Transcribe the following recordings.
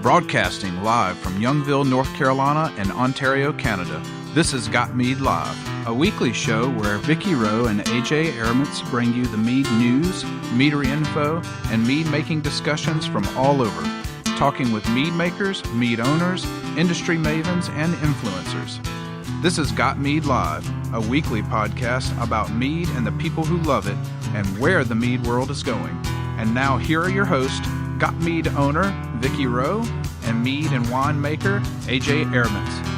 Broadcasting live from Youngville, North Carolina and Ontario, Canada. This is Got Mead Live, a weekly show where Vicky Rowe and AJ Araments bring you the Mead news, meadery info, and mead-making discussions from all over, talking with mead makers, mead owners, industry mavens, and influencers. This is Got Mead Live, a weekly podcast about mead and the people who love it and where the mead world is going. And now here are your hosts, Got Mead owner Vicky Rowe and mead and wine maker AJ Araments.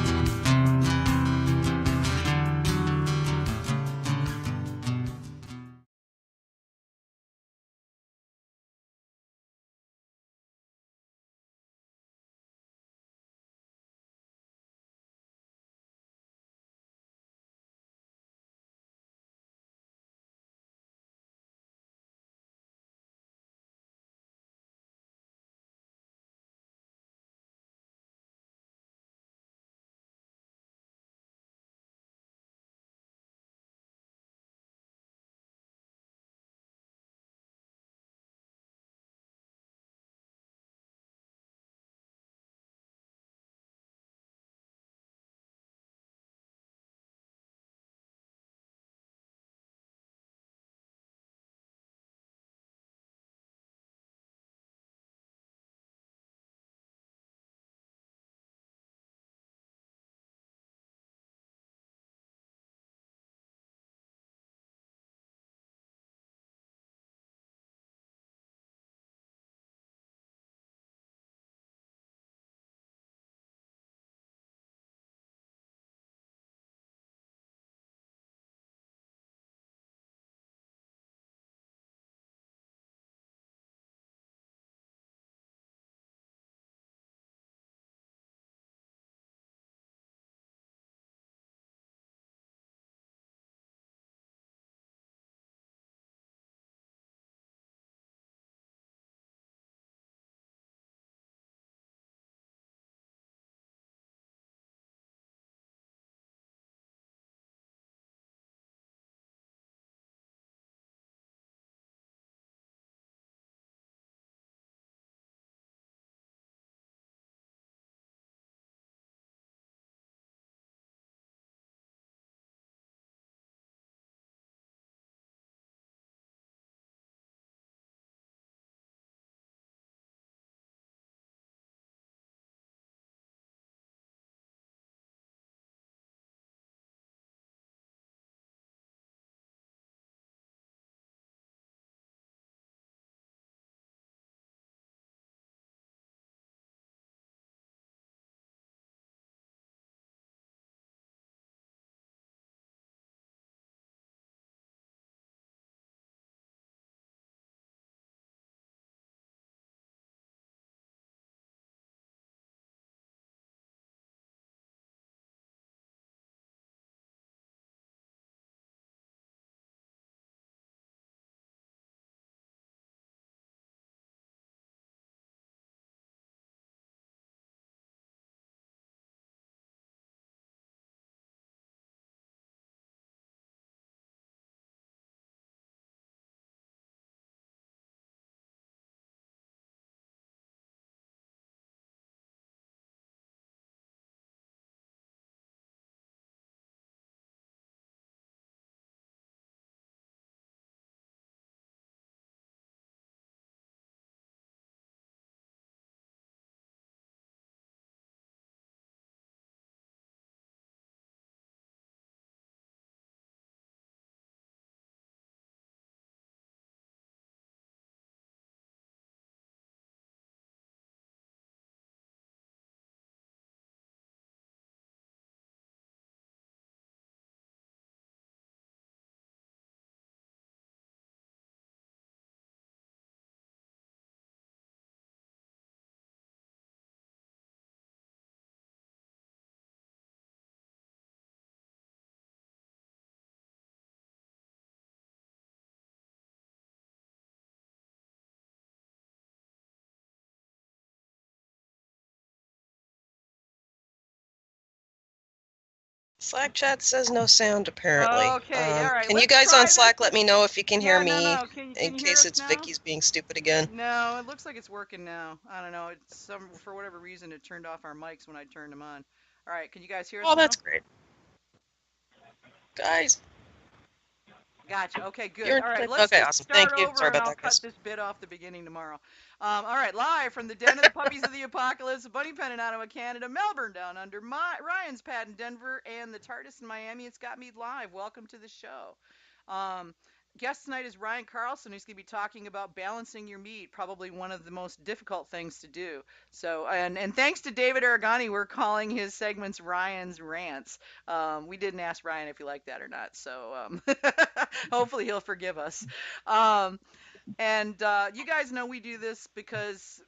Slack chat says no sound, apparently. Okay, all right. Can you Let's guys on try this. Slack let me know if you can hear Yeah, no, me, no. in Can you hear case us it's now? Vicky's being stupid again? No, it looks like it's working now. I don't know. It's for whatever reason it turned off our mics when I turned them on. All right, can you guys hear us Oh, that's now? great. Guys, Gotcha. Okay, good. you're All right, let's okay, just awesome. Thank start you. Sorry over and about I'll that, cut guys. this bit off the beginning tomorrow. All right, live from the Den of the Puppies of the Apocalypse, Bunny Pen in Ottawa, Canada, Melbourne down under, Ryan's Pad in Denver, and the TARDIS in Miami. It's Got Mead Live. Welcome to the show. Um, Guest tonight is Ryan Carlson, who's going to be talking about balancing your meat, probably one of the most difficult things to do. So, and thanks to David Aragani, we're calling his segments Ryan's Rants. We didn't ask Ryan if he liked that or not, so hopefully he'll forgive us. Um, and you guys know we do this because,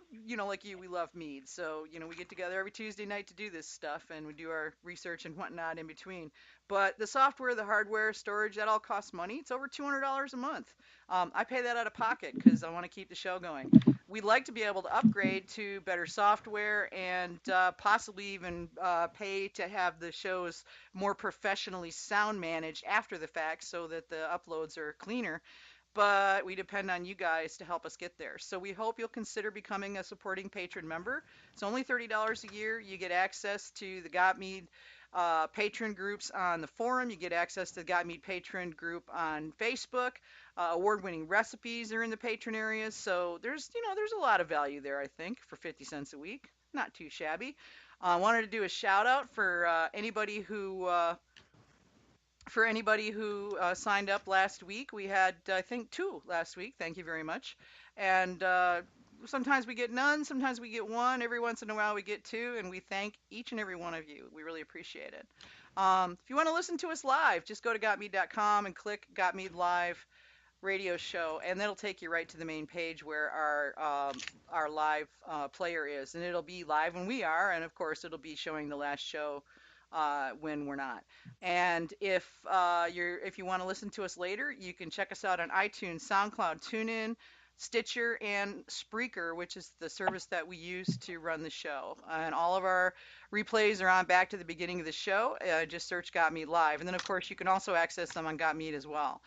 like you, we love mead. So, we get together every Tuesday night to do this stuff and we do our research and whatnot in between. But the software, the hardware, storage, that all costs money. It's over $200 a month. I pay that out of pocket because I want to keep the show going. We'd like to be able to upgrade to better software and possibly even pay to have the shows more professionally sound managed after the fact so that the uploads are cleaner, but we depend on you guys to help us get there. So we hope you'll consider becoming a supporting patron member. It's only $30 a year. You get access to the Got Mead patron groups on the forum. You get access to the Got Mead patron group on Facebook. Award-winning recipes are in the patron areas. So there's a lot of value there, I think, for 50 cents a week. Not too shabby. I wanted to do a shout out for anybody who signed up last week. We had, I think, two last week. Thank you very much. And sometimes we get none, sometimes we get one. Every once in a while we get two, and we thank each and every one of you. We really appreciate it. If you want to listen to us live, just go to gotmead.com and click Got Mead Live radio show, and that'll take you right to the main page where our live player is, and it'll be live when we are, and of course it'll be showing the last show when we're not. And if you want to listen to us later, you can check us out on iTunes, SoundCloud, TuneIn, Stitcher, and Spreaker, which is the service that we use to run the show. And all of our replays are on back to the beginning of the show. Just search Got Me Live, and then of course you can also access them on Got Mead as well.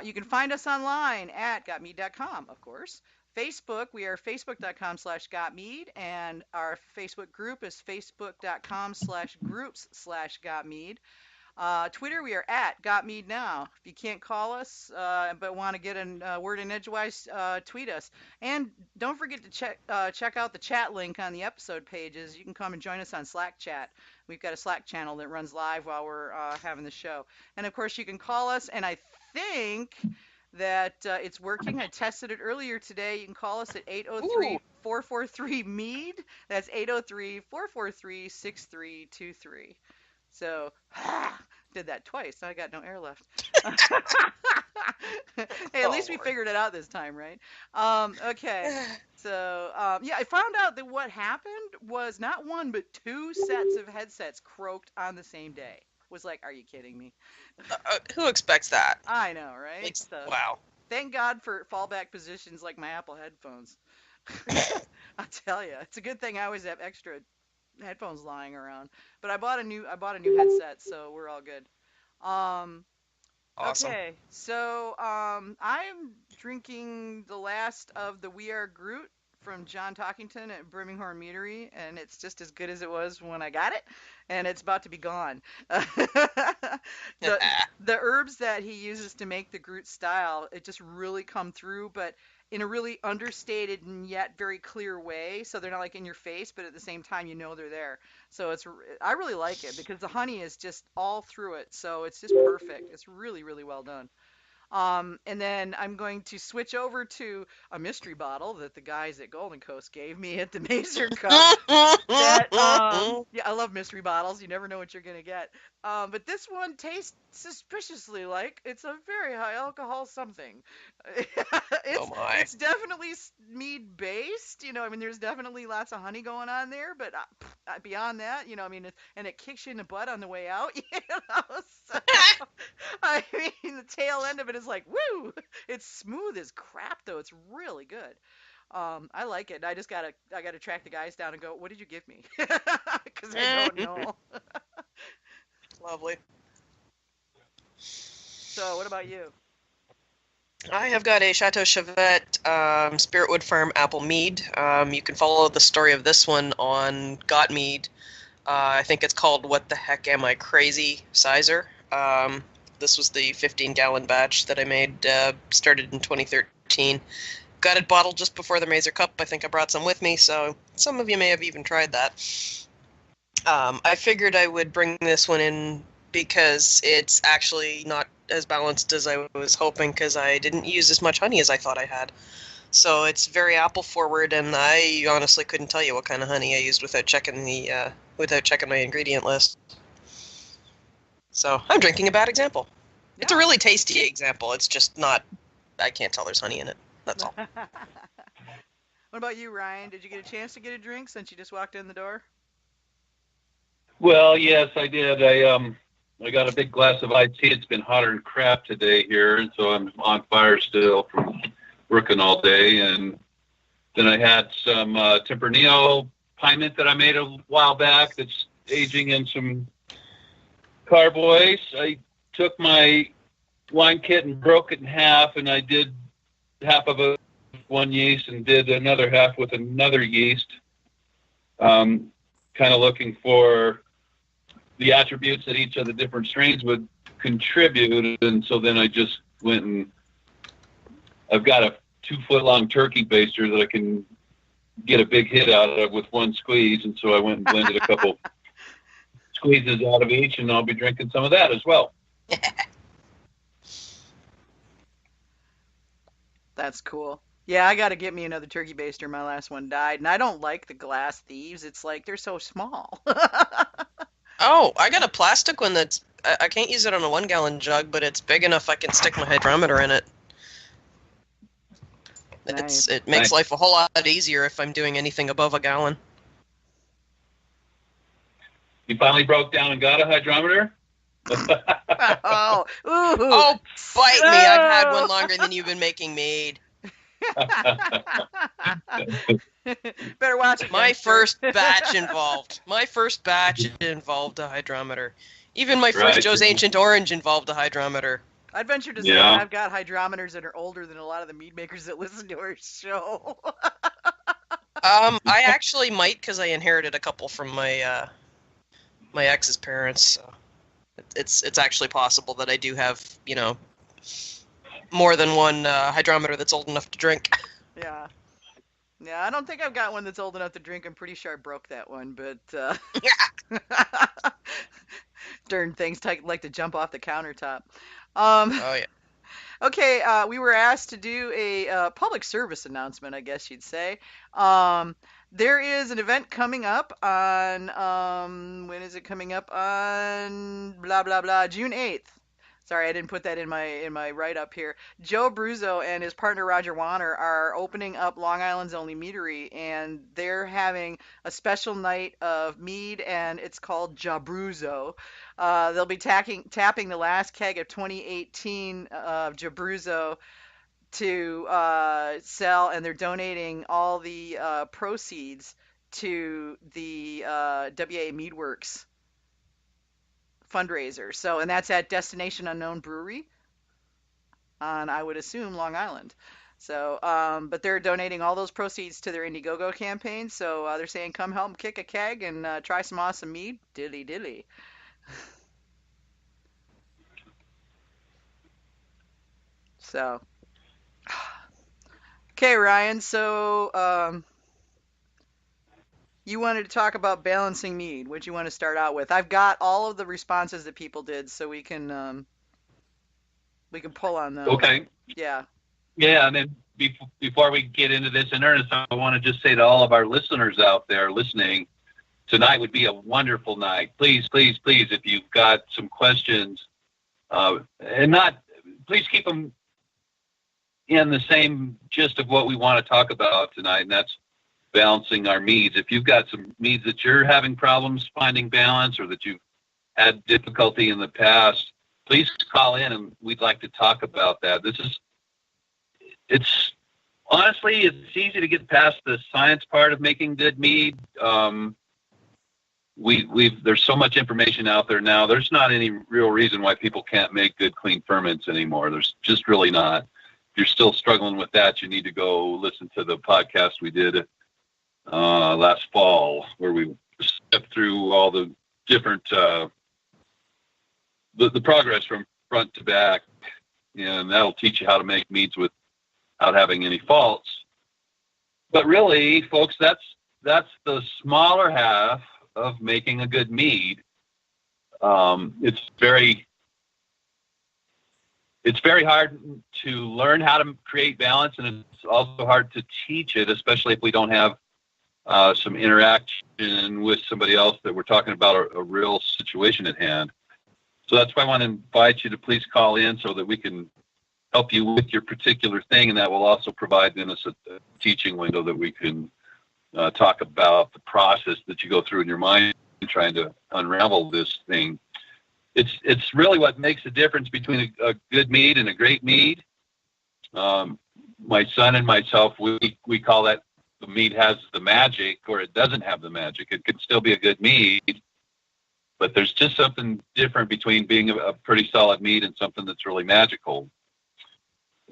You can find us online at gotmead.com, of course. Facebook, we are facebook.com/gotmead, and our Facebook group is facebook.com/groups/gotmead. Twitter, we are at Got Mead Now. If you can't call us but want to get a word in edgewise, tweet us. And don't forget to check out the chat link on the episode pages. You can come and join us on Slack chat. We've got a Slack channel that runs live while we're having the show. And of course, you can call us, and I think that it's working. I tested it earlier today. You can call us at 803 Ooh, 443 Mead. That's 803 443 6323. So, did that twice. I got no air left. Hey, at oh least we Lord. figured it out this time, right? Okay. So, yeah, I found out that what happened was not one, but two sets of headsets croaked on the same day. Was like, are you kidding me? Who expects that? I know, right? Like, So, wow. thank God for fallback positions like my Apple headphones. I tell you, it's a good thing I always have extra headphones lying around. But I bought a new headset, so we're all good. Um, Awesome. okay, so I'm drinking the last of the We Are Groot from John Talkington at Birmingham Meadery, and it's just as good as it was when I got it, and it's about to be gone. the the herbs that he uses to make the Groot style, it just really come through, but in a really understated and yet very clear way. So they're not like in your face, but at the same time you know they're there. So I really like it because the honey is just all through it. So it's just perfect. It's really, really well done. And then I'm going to switch over to a mystery bottle that the guys at Golden Coast gave me at the Mazer Cup. Yeah, I love mystery bottles. You never know what you're gonna get. But this one tastes suspiciously like it's a very high alcohol something. Oh it's my. it's definitely mead based. I mean, there's definitely lots of honey going on there, but beyond that, I mean, and it kicks you in the butt on the way out. So I mean, the tail end of it is like, woo! It's smooth as crap, though. It's really good. I like it. I gotta track the guys down and go, what did you give me? Because I don't know. Lovely. So, what about you? I have got a Chateau Chauvet Spiritwood Farm Apple Mead. You can follow the story of this one on Got Mead. I think it's called What the Heck Am I Crazy Sizer. This was the 15-gallon batch that I made, started in 2013. Got it bottled just before the Mazer Cup. I think I brought some with me, so some of you may have even tried that. I figured I would bring this one in because it's actually not as balanced as I was hoping, because I didn't use as much honey as I thought I had. So it's very apple forward, and I honestly couldn't tell you what kind of honey I used without checking my ingredient list. So I'm drinking a bad example. Yeah. It's a really tasty example. It's just not. I can't tell there's honey in it. That's all. What about you, Ryan? Did you get a chance to get a drink since you just walked in the door? Well, yes, I did. I got a big glass of iced tea. It's been hotter than crap today here, and so I'm on fire still from working all day. And then I had some Tempranillo piment that I made a while back that's aging in some carboys. I took my wine kit and broke it in half, and I did half of it with one yeast and did another half with another yeast, kind of looking for the attributes that each of the different strains would contribute. And so then I just went and I've got a 2-foot-long turkey baster that I can get a big hit out of with one squeeze. And so I went and blended a couple squeezes out of each, and I'll be drinking some of that as well. That's cool. Yeah, I got to get me another turkey baster. My last one died, and I don't like the glass thieves. It's like they're so small. Oh, I got a plastic one that's. I can't use it on a 1-gallon jug, but it's big enough I can stick my hydrometer in it. Nice. It makes life a whole lot easier if I'm doing anything above a gallon. You finally broke down and got a hydrometer? Oh, ooh. Oh, bite me! I've had one longer than you've been making mead. Better watch it. My first batch involved a hydrometer. Even my first Joe's Ancient Orange involved a hydrometer. I'd venture to say that I've got hydrometers that are older than a lot of the mead makers that listen to our show. I actually might, because I inherited a couple from my my ex's parents. So it's actually possible that I do have, more than one hydrometer that's old enough to drink. Yeah. Yeah, I don't think I've got one that's old enough to drink. I'm pretty sure I broke that one, but darn things like to jump off the countertop. Oh, yeah. Okay, we were asked to do a public service announcement, I guess you'd say. There is an event coming up on, when is it coming up? On blah, blah, blah, June 8th. Sorry, I didn't put that in my write-up here. Joe Bruzzo and his partner Roger Warner are opening up Long Island's only meadery, and they're having a special night of mead, and it's called Jabruzzo. They'll be tapping the last keg of 2018 of Jabruzzo to sell, and they're donating all the proceeds to the WA Meadworks fundraiser. So, and that's at Destination Unknown Brewery on, I would assume, Long Island. So, but they're donating all those proceeds to their Indiegogo campaign. So they're saying, come help kick a keg and try some awesome mead. Dilly dilly. So, okay, Ryan. So, you wanted to talk about balancing mead. What do you want to start out with? I've got all of the responses that people did, so we can pull on those. Okay. Yeah. Yeah, and then before we get into this in earnest, I want to just say to all of our listeners out there listening, tonight would be a wonderful night. Please, please, please, if you've got some questions, please keep them in the same gist of what we want to talk about tonight, and that's balancing our meads. If you've got some meads that you're having problems finding balance, or that you've had difficulty in the past, please call in and we'd like to talk about that. It's honestly, it's easy to get past the science part of making good mead. there's so much information out there now. There's not any real reason why people can't make good, clean ferments anymore. There's just really not. If you're still struggling with that, you need to go listen to the podcast we did last fall, where we stepped through all the different the progress from front to back, and that'll teach you how to make meads without having any faults. But really, folks, that's the smaller half of making a good mead. It's very hard to learn how to create balance, and it's also hard to teach it, especially if we don't have some interaction with somebody else that we're talking about a real situation at hand. So that's why I want to invite you to please call in so that we can help you with your particular thing, and that will also provide then us a teaching window that we can talk about the process that you go through in your mind trying to unravel this thing. It's really what makes the difference between a good mead and a great mead. My son and myself, we call that the mead has the magic, or it doesn't have the magic. It could still be a good mead, but there's just something different between being a pretty solid mead and something that's really magical.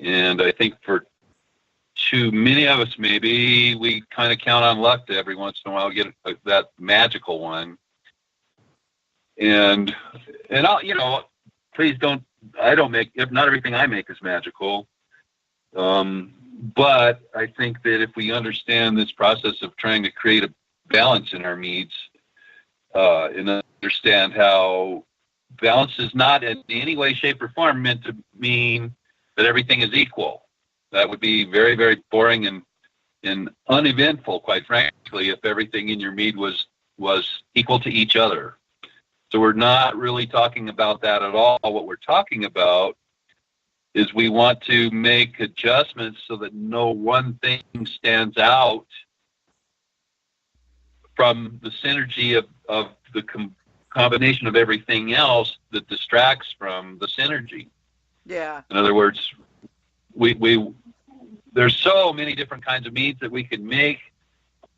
And I think for too many of us, maybe we kind of count on luck to every once in a while get that magical one. And I'll, please don't, if not everything I make is magical. But I think that if we understand this process of trying to create a balance in our meads, and understand how balance is not in any way, shape, or form meant to mean that everything is equal. That would be very, very boring and uneventful, quite frankly, if everything in your mead was equal to each other. So we're not really talking about that at all. What we're talking about is we want to make adjustments so that no one thing stands out from the synergy of the combination of everything else that distracts from the synergy. Yeah. In other words, there's so many different kinds of meads that we can make.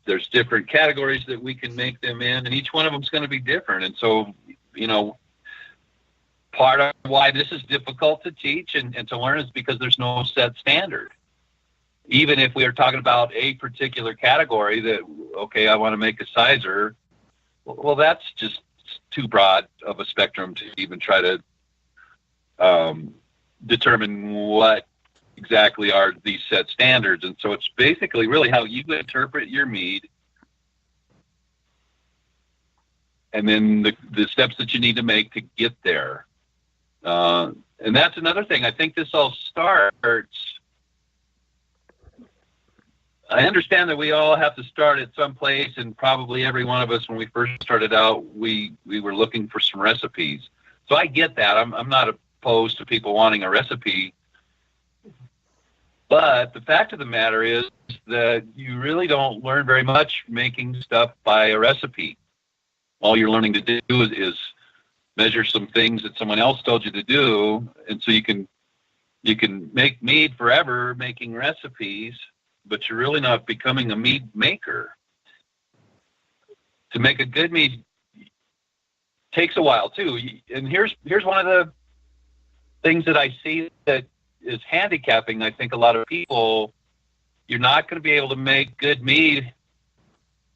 There's different categories that we can make them in, and each one of them is going to be different. And so, part of why this is difficult to teach and to learn is because there's no set standard. Even if we are talking about a particular category that, okay, I want to make a sizer, well, that's just too broad of a spectrum to even try to determine what exactly are these set standards. And so it's basically really how you interpret your mead, and then the steps that you need to make to get there. And that's another thing. I think this all starts, I understand that we all have to start at some place, and probably every one of us, when we first started out, we were looking for some recipes. So I get that. I'm not opposed to people wanting a recipe. But the fact of the matter is that you really don't learn very much making stuff by a recipe. All you're learning to do is measure some things that someone else told you to do, and so you can make mead forever making recipes, but you're really not becoming a mead maker. To make a good mead takes a while too. And here's one of the things that I see that is handicapping, I think, a lot of people. You're not going to be able to make good mead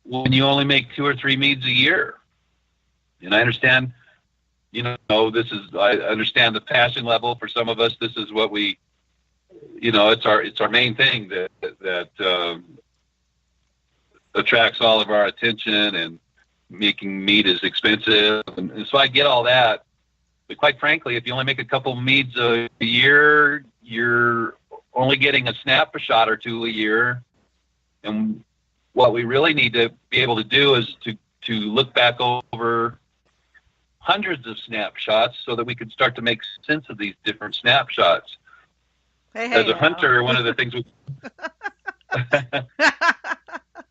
when you only make 2 or 3 meads a year. And I understand, I understand the passion level for some of us. This is what we, it's our main thing that attracts all of our attention, and making mead is expensive. And so I get all that. But quite frankly, if you only make a couple meads a year, you're only getting a snapshot or 2 a year. And what we really need to be able to do is to look back over hundreds of snapshots so that we can start to make sense of these different snapshots. Hey, as a hunter, one of the things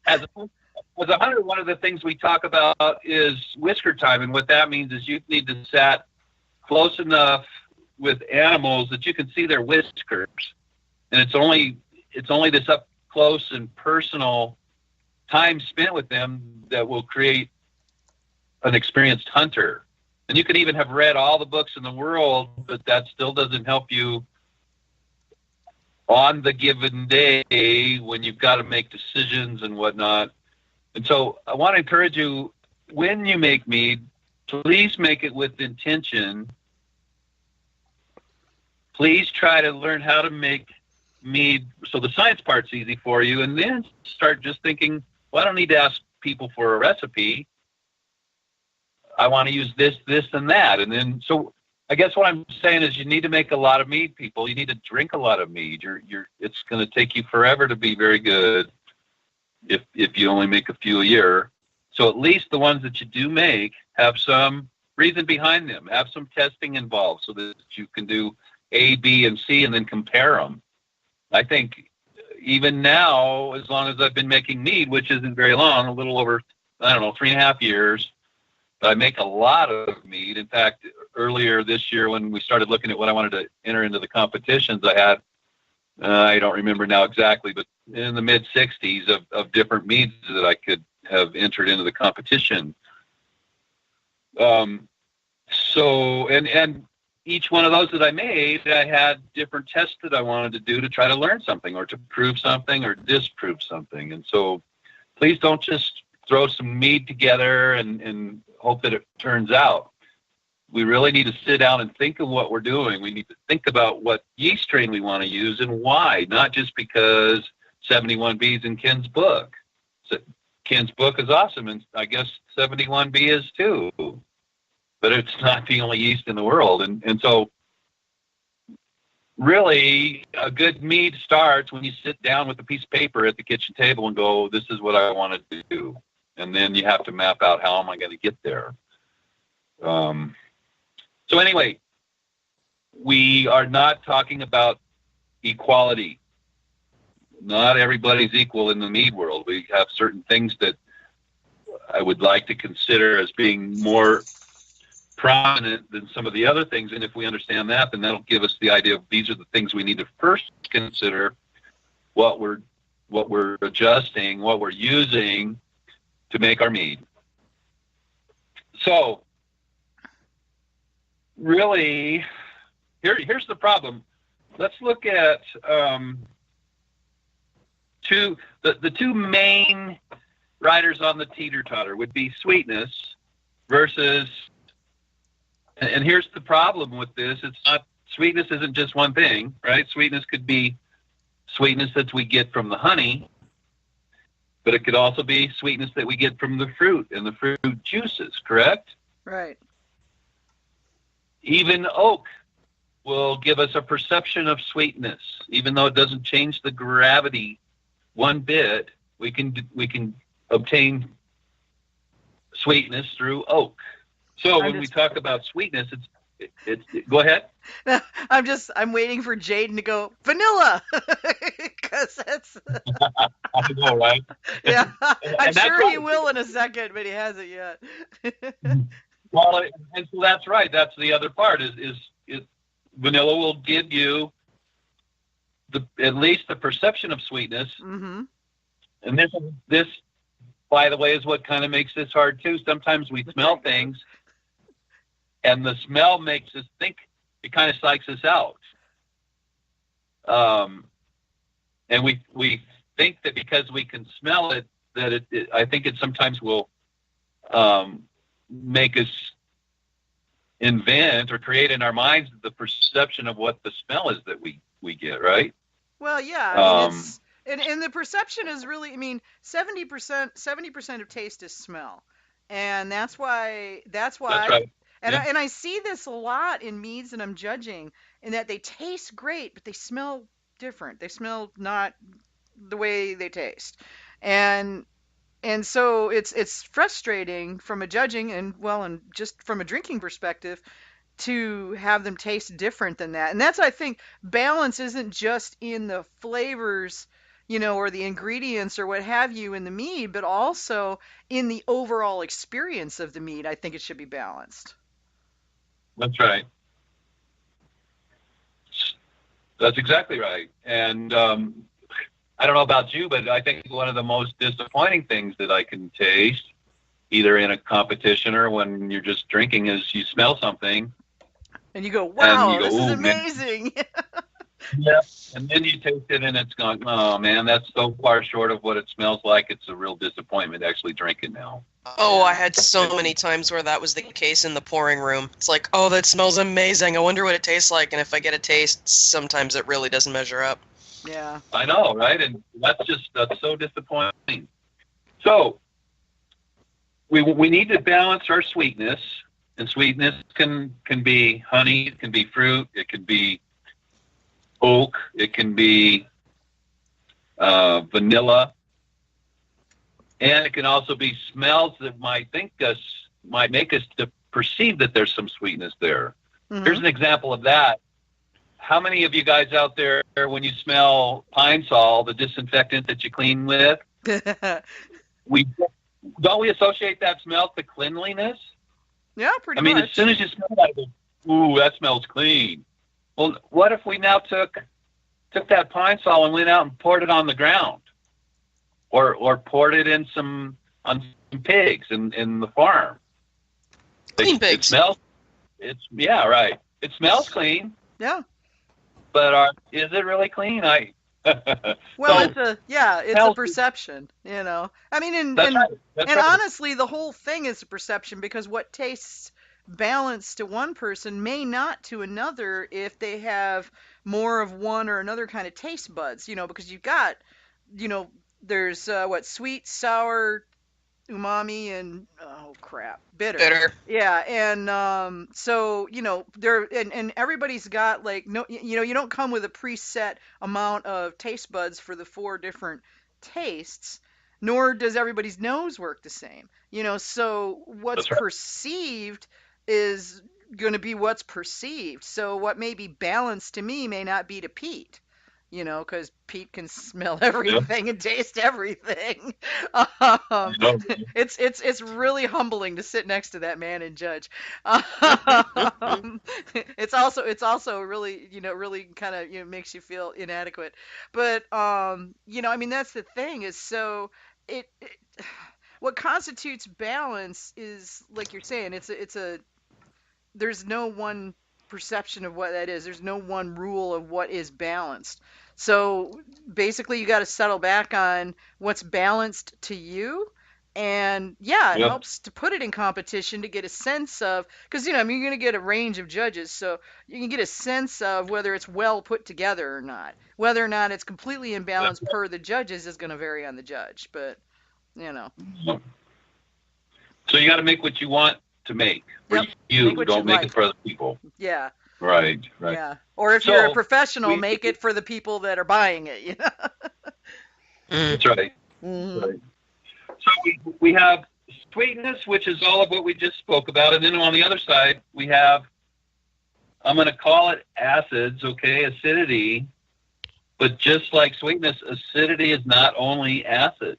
as a hunter, one of the things we talk about is whisker time, and what that means is you need to sit close enough with animals that you can see their whiskers, and it's only this up close and personal time spent with them that will create an experienced hunter. And you could even have read all the books in the world, but that still doesn't help you on the given day when you've got to make decisions and whatnot. And so I want to encourage you, when you make mead, please make it with intention. Please try to learn how to make mead so the science part's easy for you, and then start just thinking, well, I don't need to ask people for a recipe. I want to use this, this, and that. And then, so I guess what I'm saying is you need to make a lot of mead, people. You need to drink a lot of mead. It's going to take you forever to be very good if you only make a few a year. So at least the ones that you do make have some reason behind them, have some testing involved so that you can do A, B, and C and then compare them. I think even now, as long as I've been making mead, which isn't very long, a little over, 3.5 years, but I make a lot of mead. In fact, earlier this year when we started looking at what I wanted to enter into the competitions, I had, I don't remember now exactly, but in the mid-60s of different meads that I could have entered into the competition. So, and each one of those that I made, I had different tests that I wanted to do to try to learn something or to prove something or disprove something. And so please don't just throw some mead together and hope that it turns out. We really need to sit down and think of what we're doing. We need to think about what yeast strain we want to use and why, not just because 71B is in Ken's book. So Ken's book is awesome, and I guess 71B is too. But it's not the only yeast in the world. And so really a good mead starts when you sit down with a piece of paper at the kitchen table and go, this is what I want to do. And then you have to map out how am I going to get there. So anyway, we are not talking about equality. Not everybody's equal in the mead world. We have certain things that I would like to consider as being more prominent than some of the other things. And if we understand that, then that'll give us the idea of these are the things we need to first consider, what we're adjusting, what we're using to make our mead. So really, here's the problem. Let's look at the two main riders on the teeter-totter would be sweetness versus, and here's the problem with this, it's not, sweetness isn't just one thing, right? Sweetness could be sweetness that we get from the honey, but it could also be sweetness that we get from the fruit and the fruit juices, correct? Right. Even oak will give us a perception of sweetness, even though it doesn't change the gravity one bit. We can obtain sweetness through oak. So when we talk about sweetness, it's go ahead. I'm waiting for Jaden to go vanilla, because that's. I know, right? Yeah, I'm sure he will in a second, but he hasn't yet. Well, and so that's right. That's the other part. Is vanilla will give you at least the perception of sweetness. Mm-hmm. And this, by the way, is what kind of makes this hard too. Sometimes we smell things, and the smell makes us think. It kind of psychs us out. And we think that because we can smell it, that it I think it sometimes will make us invent or create in our minds the perception of what the smell is that we get, right? Well, yeah. I mean, and the perception is really, 70% of taste is smell. And that's why That's right. And I see this a lot in meads that I'm judging, in that they taste great, but they smell different. They smell not the way they taste. And so it's frustrating from a judging and just from a drinking perspective to have them taste different than that. And that's, I think, balance isn't just in the flavors, or the ingredients or what have you in the mead, but also in the overall experience of the mead. I think it should be balanced. That's right. That's exactly right. And I don't know about you, but I think one of the most disappointing things that I can taste, either in a competition or when you're just drinking, is you smell something And you go, wow, you go, this is "Ooh, man." amazing. Yeah. And then you taste it and it's gone, oh man, that's so far short of what it smells like. It's a real disappointment to actually drink it now. Oh, I had so many times where that was the case in the pouring room. It's like, oh, that smells amazing. I wonder what it tastes like. And if I get a taste, sometimes it really doesn't measure up. Yeah. I know, right? And that's so disappointing. So we need to balance our sweetness, and sweetness can be honey, it can be fruit, it can be oak, it can be vanilla, and it can also be smells that might make us to perceive that there's some sweetness there. Mm-hmm. Here's an example of that. How many of you guys out there, when you smell Pine Sol, the disinfectant that you clean with, don't we associate that smell to cleanliness? Yeah, pretty much. I mean, much. as soon as you smell that, you go, ooh, that smells clean. Well, what if we now took that Pine Sol and went out and poured it on the ground, or poured it on some pigs in the farm? Clean pigs. It smells. Yeah, right. It smells clean. Yeah. But is it really clean? Well, it's a perception, you know. I mean, and right. honestly, the whole thing is a perception, because what tastes balanced to one person may not to another if they have more of one or another kind of taste buds, you know, because you've got, you know, there's sweet, sour, umami, and bitter. Yeah, and so, you know, there and everybody's got like, no, you know, you don't come with a preset amount of taste buds for the 4 different tastes, nor does everybody's nose work the same, you know. So what's perceived is going to be what's perceived. So what may be balanced to me may not be to Pete. You know, because Pete can smell everything and taste everything. It's really humbling to sit next to that man and judge. It's also really, you know, really kind of, you know, makes you feel inadequate. But you know, I mean, that's the thing, is so it what constitutes balance is, like you're saying, it's a there's no one perception of what that is. There's no one rule of what is balanced. So basically, you got to settle back on what's balanced to you. And it helps to put it in competition to get a sense of, because, you know, I mean, you're going to get a range of judges, so you can get a sense of whether it's well put together or not. Whether or not it's completely imbalanced per the judges is going to vary on the judge, but, you know. So you got to make what you want to make. You don't make it for other people. Yeah. Right. Yeah. Or if you're a professional, make it for the people that are buying it, you know. That's right. Mm-hmm. Right. So we have sweetness, which is all of what we just spoke about, and then on the other side we have, I'm going to call it acids, okay, acidity. But just like sweetness, acidity is not only acids.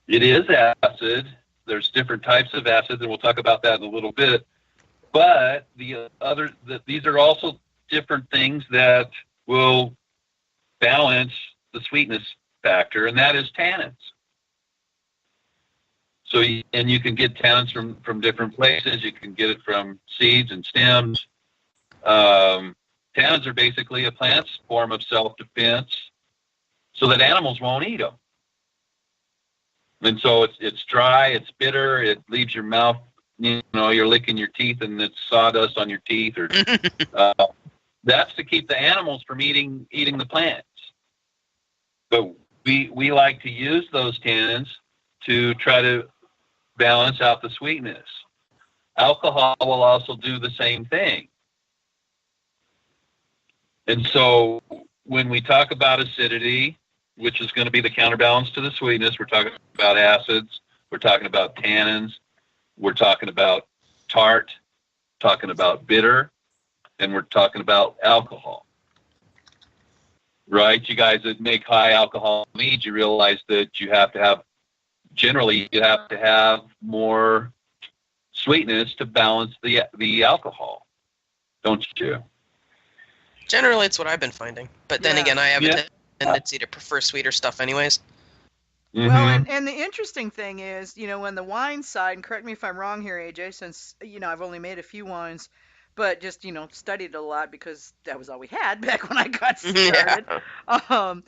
It is acid. There's different types of acids, and we'll talk about that in a little bit. But these are also different things that will balance the sweetness factor, and that is tannins. So, and you can get tannins from different places. You can get it from seeds and stems. Tannins are basically a plant's form of self-defense, so that animals won't eat them. And so it's dry, it's bitter, it leaves your mouth, you know, you're licking your teeth and it's sawdust on your teeth, or that's to keep the animals from eating the plants. But we like to use those tannins to try to balance out the sweetness. Alcohol will also do the same thing. And so when we talk about acidity, which is going to be the counterbalance to the sweetness, we're talking about acids, we're talking about tannins, we're talking about tart, talking about bitter, and we're talking about alcohol. Right? You guys that make high alcohol meads, you realize that you have to have more sweetness to balance the alcohol, don't you? Generally, it's what I've been finding. But then again, I have a tendency to prefer sweeter stuff anyways. Well, Mm-hmm. and the interesting thing is, when the wine side, and correct me if I'm wrong here, AJ, since, I've only made a few wines, but just, studied a lot because that was all we had back when I got Yeah. started. Um,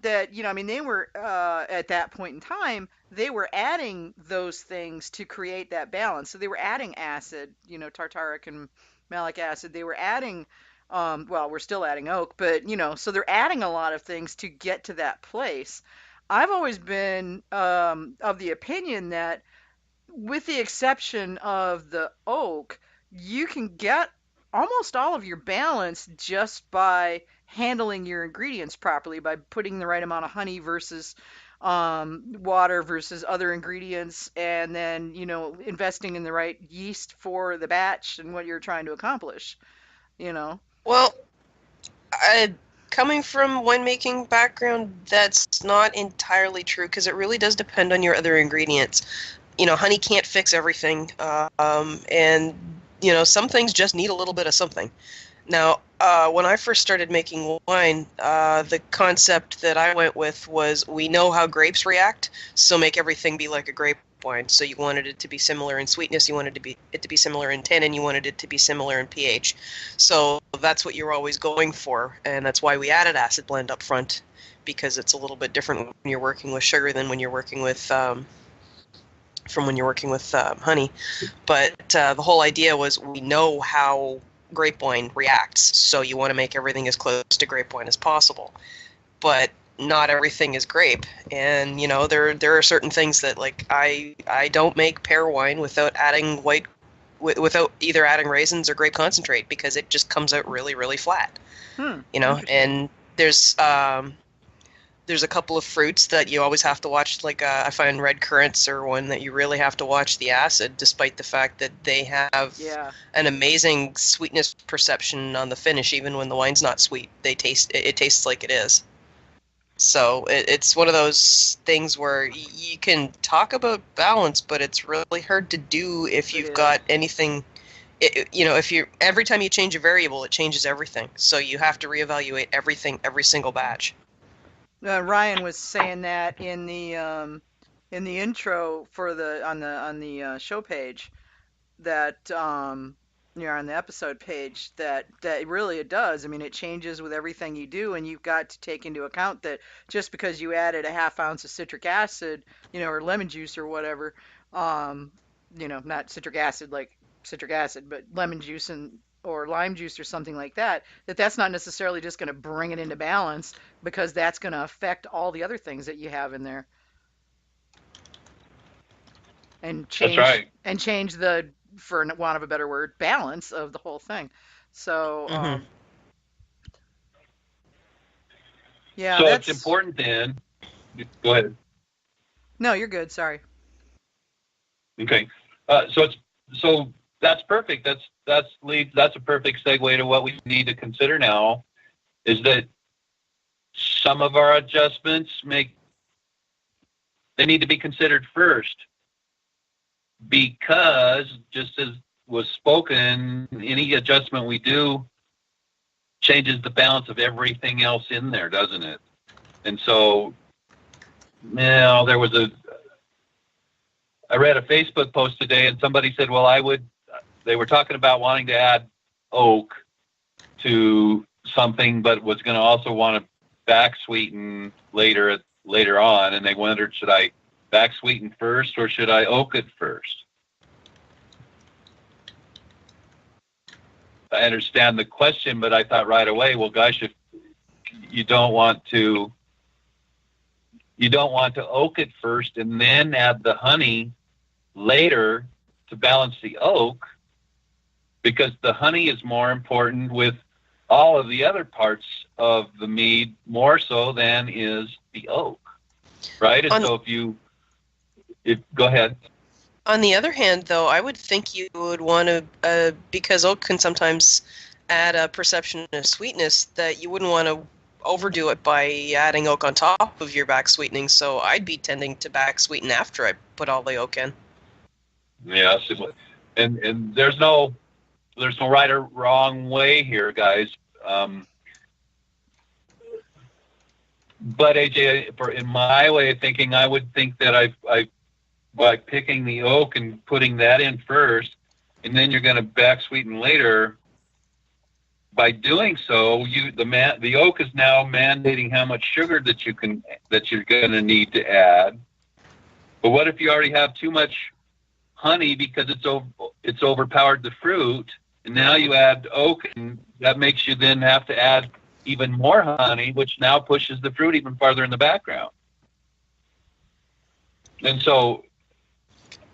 that, I mean, they were, at that point in time, they were adding those things to create that balance. So they were adding acid, tartaric and malic acid. They were adding, well, we're still adding oak, but, so they're adding a lot of things to get to that place. I've always been of the opinion that, with the exception of the oak, you can get almost all of your balance just by handling your ingredients properly, by putting the right amount of honey versus water versus other ingredients, and then, investing in the right yeast for the batch and what you're trying to accomplish, you know. Well, coming from winemaking background, that's not entirely true because it really does depend on your other ingredients. Honey can't fix everything, and some things just need a little bit of something. Now, when I first started making wine, the concept that I went with was we know how grapes react, so make everything be like a grape wine. So you wanted it to be similar in sweetness, you wanted it to be similar in tannin, you wanted it to be similar in pH. So that's what you're always going for, and that's why we added acid blend up front, because it's a little bit different when you're working with sugar than when you're working with honey. But the whole idea was we know how grape wine reacts, so you want to make everything as close to grape wine as possible. But not everything is grape, and there are certain things that, like, I don't make pear wine without adding without either adding raisins or grape concentrate, because it just comes out really, really flat. And there's a couple of fruits that you always have to watch, like I find red currants are one that you really have to watch the acid, despite the fact that they have an amazing sweetness perception on the finish, even when the wine's not sweet. It tastes like it is. So it's one of those things where you can talk about balance, but it's really hard to do if you've got anything. If you every time you change a variable, it changes everything. So you have to reevaluate everything every single batch. Ryan was saying that in the intro for on the show page, that on the episode page, that really it does. I mean, it changes with everything you do, and you've got to take into account that just because you added a half ounce of citric acid, or lemon juice or whatever, not citric acid like citric acid, but lemon juice or lime juice or something like that, that's not necessarily just going to bring it into balance, because that's going to affect all the other things that you have in there. And change, that's right. And change the, for want of a better word, balance of the whole thing. So, So it's important then. Go ahead. No, you're good. Sorry. Okay. So that's perfect. That's a perfect segue to what we need to consider now, is that some of our adjustments they need to be considered first, because just as was spoken, any adjustment we do changes the balance of everything else in there, doesn't it? And so, I read a Facebook post today, and somebody said, well, they were talking about wanting to add oak to something, but was going to also want to back sweeten later on. And they wondered, should I back sweeten first or should I oak it first? I understand the question, but I thought right away, well, gosh, if you don't want to oak it first and then add the honey later to balance the oak, because the honey is more important with all of the other parts of the mead, more so than is the oak, right? And so go ahead. On the other hand, though, I would think you would want to, because oak can sometimes add a perception of sweetness, that you wouldn't want to overdo it by adding oak on top of your back sweetening. So I'd be tending to back sweeten after I put all the oak in. Yes, and there's no right or wrong way here, guys. But AJ, in my way of thinking, I would think that I by picking the oak and putting that in first, and then you're going to back sweeten later. By doing so, the oak is now mandating how much sugar that you're going to need to add. But what if you already have too much honey because it's overpowered the fruit, and now you add oak, and that makes you then have to add even more honey, which now pushes the fruit even farther in the background. And so,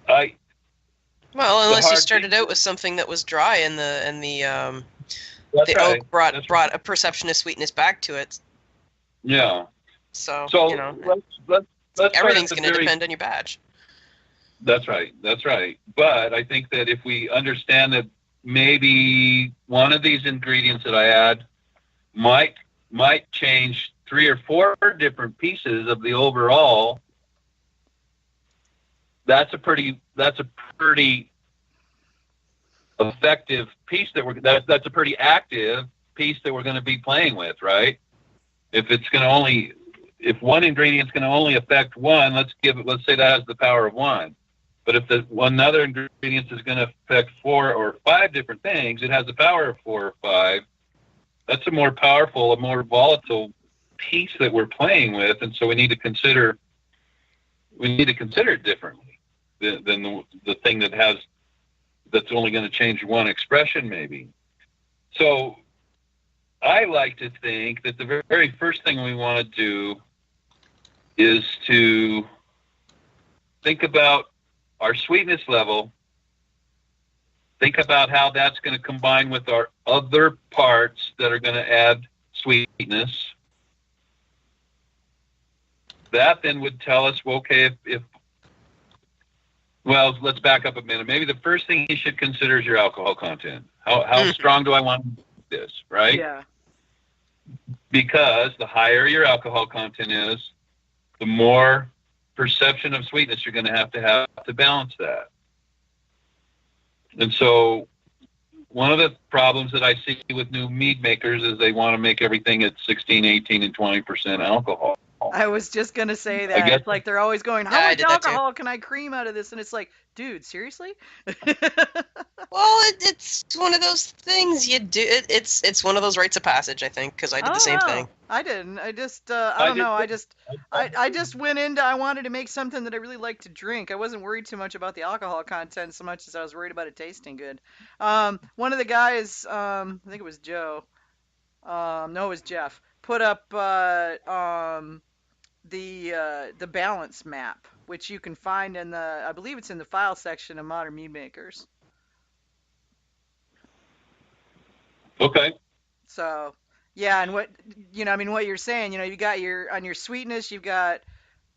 unless you started out with something that was dry, and the oak brought a perception of sweetness back to it. Yeah. So let's everything's going to depend on your batch. That's right. But I think that if we understand that maybe one of these ingredients that I add might change 3 or 4 different pieces of the overall, that's a pretty effective piece that's a pretty active piece that we're going to be playing with, right? If one ingredient's going to only affect one, let's say that has the power of 1. But if another ingredient is going to affect 4 or 5 different things, it has the power of 4 or 5. That's a more powerful, a more volatile piece that we're playing with, and so we need to consider it differently than the thing that's only going to change one expression, maybe. So I like to think that the very first thing we want to do is to think about our sweetness level, think about how that's going to combine with our other parts that are going to add sweetness. That then would tell us, well, okay, well, let's back up a minute. Maybe the first thing you should consider is your alcohol content. How strong do I want this, right? Yeah. Because the higher your alcohol content is, the more perception of sweetness you're going to have to balance that. And so one of the problems that I see with new mead makers is they want to make everything at 16, 18, and 20% alcohol. I was just going to say that. It's like they're always going, how much alcohol can I cream out of this? And it's like, dude, seriously? Well, it's one of those things you do. It's one of those rites of passage, I think, because I did the same thing. I didn't. I just, I don't know. I just went into, I wanted to make something that I really like to drink. I wasn't worried too much about the alcohol content so much as I was worried about it tasting good. One of the guys, I think it was Joe. No, it was Jeff. Put up the balance map, which you can find in I believe it's in the file section of Modern Mead Makers. Okay. So, yeah, and what you're saying, you got on your sweetness, you've got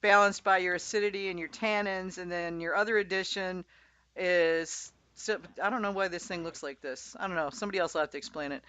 balanced by your acidity and your tannins, and then your other addition is, so I don't know why this thing looks like this. I don't know. Somebody else will have to explain it.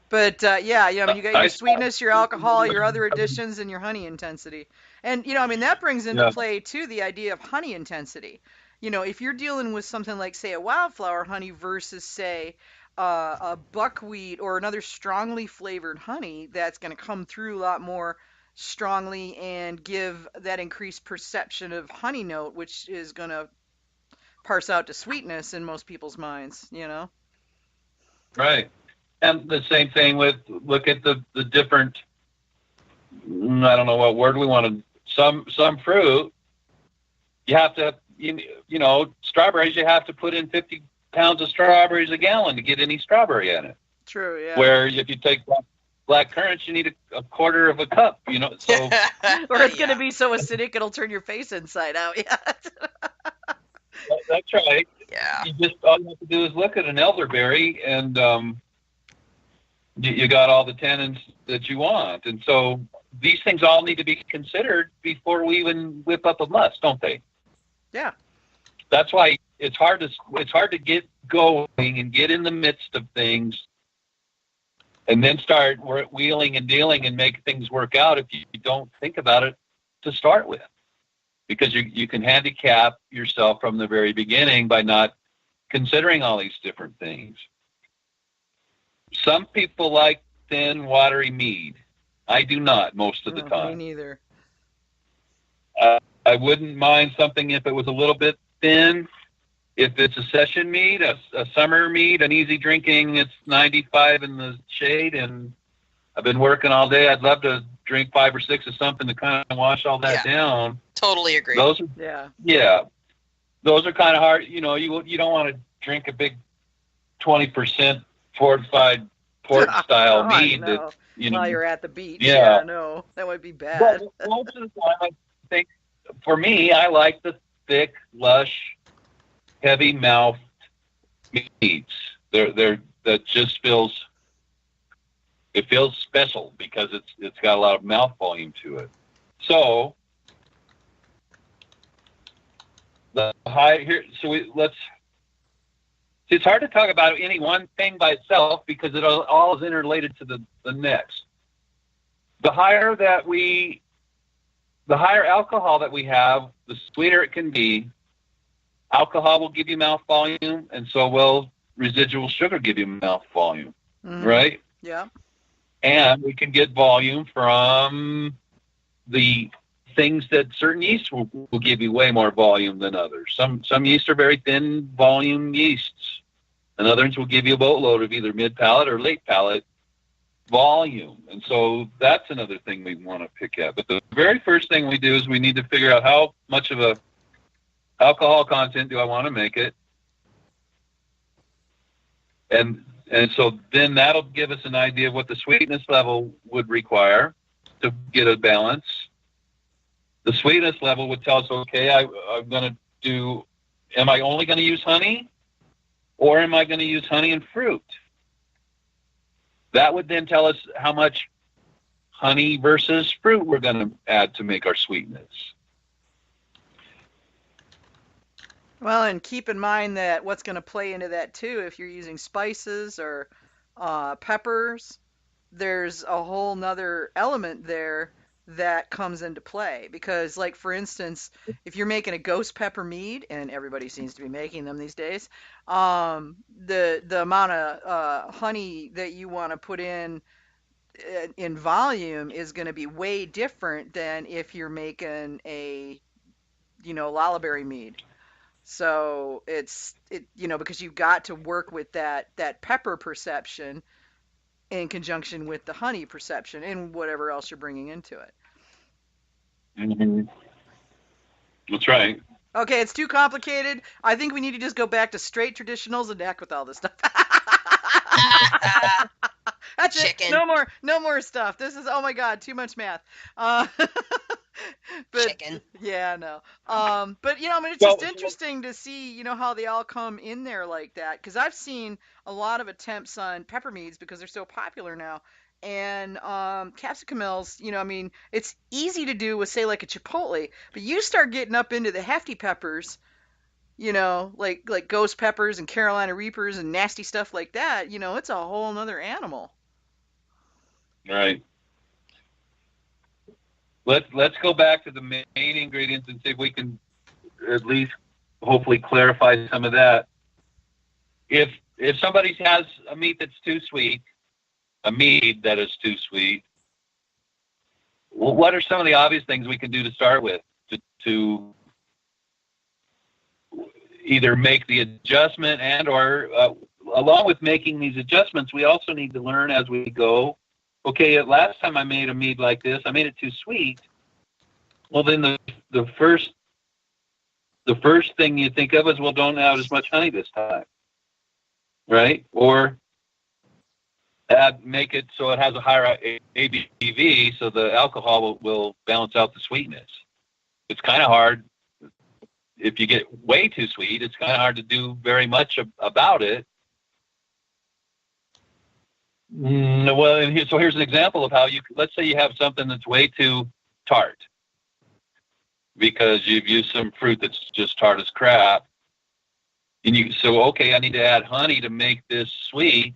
But yeah, you got your sweetness, your alcohol, your other additions, and your honey intensity. And that brings into play too the idea of honey intensity. If you're dealing with something like, say, a wildflower honey versus, say, a buckwheat or another strongly flavored honey, that's going to come through a lot more strongly and give that increased perception of honey note, which is going to parse out to sweetness in most people's minds. Right. And the same thing look at the different, I don't know what word we want to, some fruit, you have to, strawberries, you have to put in 50 pounds of strawberries a gallon to get any strawberry in it. True, yeah. Where if you take black currants, you need a quarter of a cup, so. Or it's going to be so acidic it'll turn your face inside out, yeah. That's right. Yeah. All you have to do is look at an elderberry and, you got all the tannins that you want. And so these things all need to be considered before we even whip up a must, don't they? Yeah. That's why it's hard to get going and get in the midst of things and then start wheeling and dealing and make things work out if you don't think about it to start with. Because you can handicap yourself from the very beginning by not considering all these different things. Some people like thin, watery mead. I do not most of the Me time. neither. I wouldn't mind something if it was a little bit thin. If it's a session mead, a summer mead, an easy drinking, it's 95 in the shade, and I've been working all day. I'd love to drink 5 or 6 of something to kind of wash all that down. Totally agree. Those are, Yeah. those are kind of hard. You know, you don't want to drink a big 20% fortified port style mead. That, While you're at the beach. Yeah. No, that would be bad. But most of the time, I think, for me, I like the thick, lush, heavy mouthed meats. That just feels special because it's got a lot of mouth volume to it. So it's hard to talk about any one thing by itself because it all is interrelated to the next. The higher alcohol that we have, the sweeter it can be. Alcohol will give you mouth volume, and so will residual sugar give you mouth volume, right? Yeah. And we can get volume from the things that certain yeasts will give you way more volume than others. Some yeasts are very thin volume yeasts, and others will give you a boatload of either mid-palate or late-palate volume. And so that's another thing we want to pick at. But the very first thing we do is we need to figure out how much of a alcohol content do I want to make it. And so then that'll give us an idea of what the sweetness level would require to get a balance. The sweetness level would tell us, okay, I'm going to do, am I only going to use honey? Or am I going to use honey and fruit? That would then tell us how much honey versus fruit we're going to add to make our sweetness. Well, and keep in mind that what's going to play into that too, if you're using spices or peppers, there's a whole nother element there that comes into play. Because, like, for instance, if you're making a ghost pepper mead, and everybody seems to be making them these days, the amount of honey that you want to put in volume is going to be way different than if you're making a lullaberry mead. So it's because you've got to work with that pepper perception in conjunction with the honey perception and whatever else you're bringing into it. Mm-hmm. That's right. Okay, it's too complicated. I think we need to just go back to straight traditionals and heck with all this stuff. That's Chicken. it. No more stuff. This is, oh my God, too much math. But, Chicken. Yeah, no. But it's just interesting to see, how they all come in there like that. Because I've seen a lot of attempts on pepper meads because they're so popular now. And capsicum ales, it's easy to do with, say, like a chipotle. But you start getting up into the hefty peppers, like ghost peppers and Carolina Reapers and nasty stuff like that. It's a whole nother animal. Right. Let's go back to the main ingredients and see if we can at least hopefully clarify some of that. If somebody has a meat that's too sweet, a mead that is too sweet, what are some of the obvious things we can do to start with to either make the adjustment and or along with making these adjustments, we also need to learn as we go. Okay, last time I made a mead like this, I made it too sweet. Well, then the first thing you think of is, well, don't add as much honey this time, right? Or make it so it has a higher ABV, so the alcohol will balance out the sweetness. It's kind of hard. If you get way too sweet, it's kind of hard to do very much about it. Well, here's an example of how let's say you have something that's way too tart because you've used some fruit that's just tart as crap. And I need to add honey to make this sweet,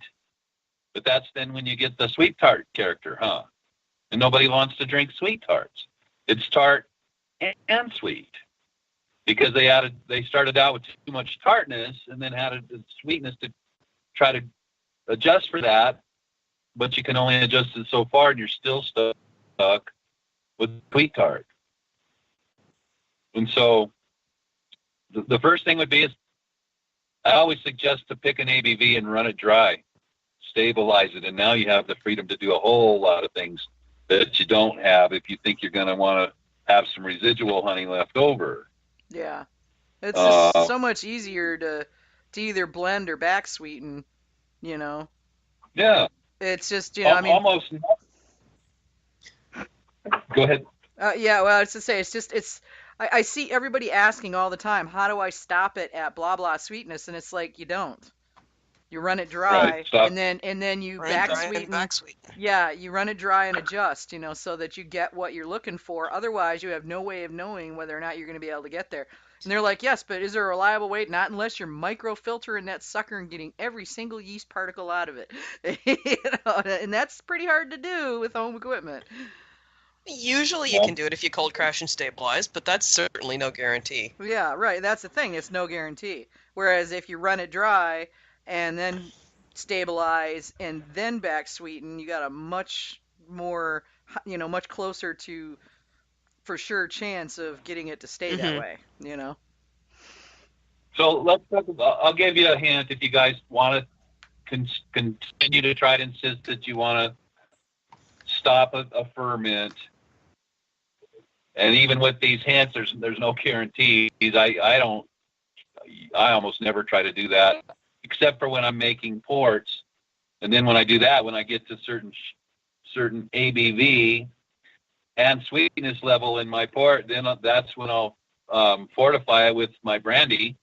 but that's then when you get the sweet tart character, huh? And nobody wants to drink sweet tarts. It's tart and sweet because they started out with too much tartness and then added the sweetness to try to adjust for that. but you can only adjust it so far, and you're still stuck with wheat tart. And so the first thing would be is I always suggest to pick an ABV and run it dry, stabilize it, and now you have the freedom to do a whole lot of things that you don't have if you think you're going to want to have some residual honey left over. Yeah. It's just so much easier to either blend or back sweeten, you know. Yeah. It's just, you know, I mean, almost. Go ahead. Yeah, well, it's to say, I see everybody asking all the time, how do I stop it at blah blah sweetness? And it's like, you don't. You run it dry, Right, and then you Run back dry and sweeten. back sweeten. Yeah, you run it dry and adjust, you know, so that you get what you're looking for. Otherwise, you have no way of knowing whether or not you're going to be able to get there. And they're like, yes, but is there a reliable way? Not unless you're microfiltering that sucker and getting every single yeast particle out of it. You know, and that's pretty hard to do with home equipment. Usually you can do it if you cold crash and stabilize, but that's certainly no guarantee. Yeah, right. That's the thing. It's no guarantee. Whereas if you run it dry and then stabilize and then back sweeten, you got a much more, you know, much closer to for sure chance of getting it to stay that way, you know. So let's talk about, I'll give you a hint if you guys want to continue to try to insist that you want to stop a ferment. And even with these hints, there's no guarantees. I almost never try to do that, except for when I'm making ports. And then when I do that, when I get to certain ABV and sweetness level in my port, then that's when I'll fortify it with my brandy.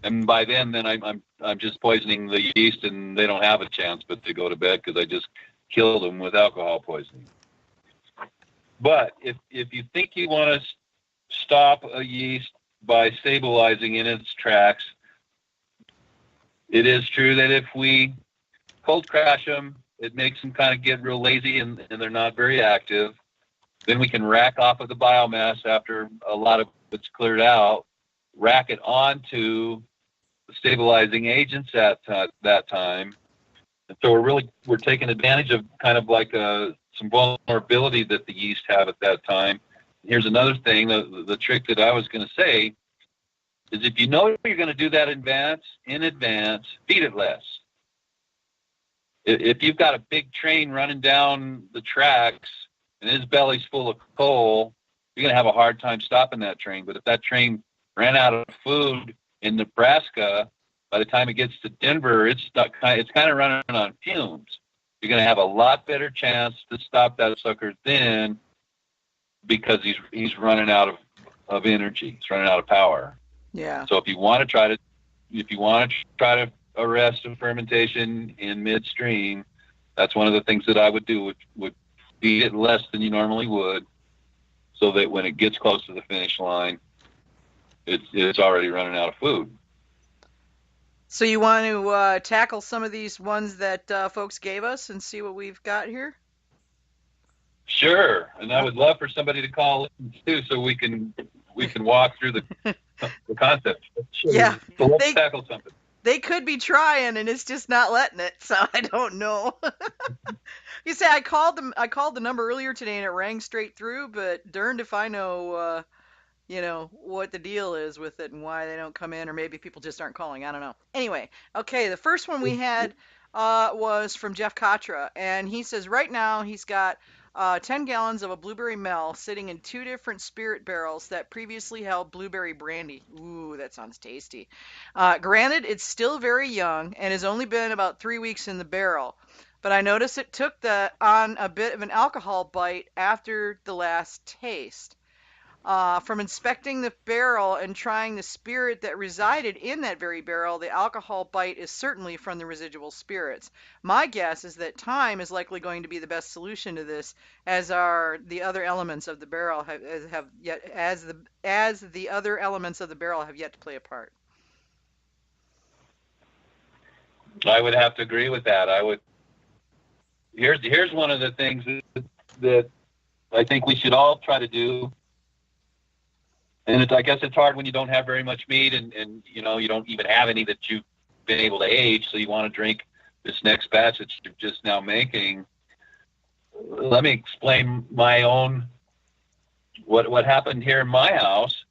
And by then I'm just poisoning the yeast, and they don't have a chance but to go to bed because I just killed them with alcohol poisoning. But if you think you want to stop a yeast by stabilizing in its tracks, it is true that if we cold crash them, it makes them kind of get real lazy and they're not very active. Then we can rack off of the biomass after a lot of it's cleared out, rack it onto the stabilizing agents at that time. And so we're taking advantage of kind of like some vulnerability that the yeast have at that time. Here's another thing, the trick that I was going to say is if you know you're going to do that in advance, feed it less. If you've got a big train running down the tracks and his belly's full of coal, you're going to have a hard time stopping that train. But if that train ran out of food in Nebraska, by the time it gets to Denver, it's kind of running on fumes. You're going to have a lot better chance to stop that sucker then because he's running out of energy. He's running out of power. Yeah. So if you want to try to arrest a fermentation in midstream, that's one of the things that I would do. Would feed it less than you normally would, so that when it gets close to the finish line, it's already running out of food. So you want to tackle some of these ones that folks gave us and see what we've got here? Sure, and I would love for somebody to call in too, so we can walk through the concept. Sure. Yeah, So let's tackle something. They could be trying, and it's just not letting it. So I don't know. You say I called the number earlier today, and it rang straight through. But darned if I know. What the deal is with it and why they don't come in, or maybe people just aren't calling. I don't know. Anyway, okay, the first one we had was from Jeff Katra, and he says right now he's got 10 gallons of a blueberry mel sitting in 2 different spirit barrels that previously held blueberry brandy. Ooh, that sounds tasty. Granted, it's still very young and has only been about 3 weeks in the barrel, but I noticed it took on a bit of an alcohol bite after the last taste. From inspecting the barrel and trying the spirit that resided in that very barrel, the alcohol bite is certainly from the residual spirits. My guess is that time is likely going to be the best solution to this, as are the other elements of the barrel have yet to play a part. I would have to agree with that. Here's one of the things that I think we should all try to do. And I guess it's hard when you don't have very much meat and you don't even have any that you've been able to age, so you want to drink this next batch that you're just now making, let me explain my own, what happened here in my house.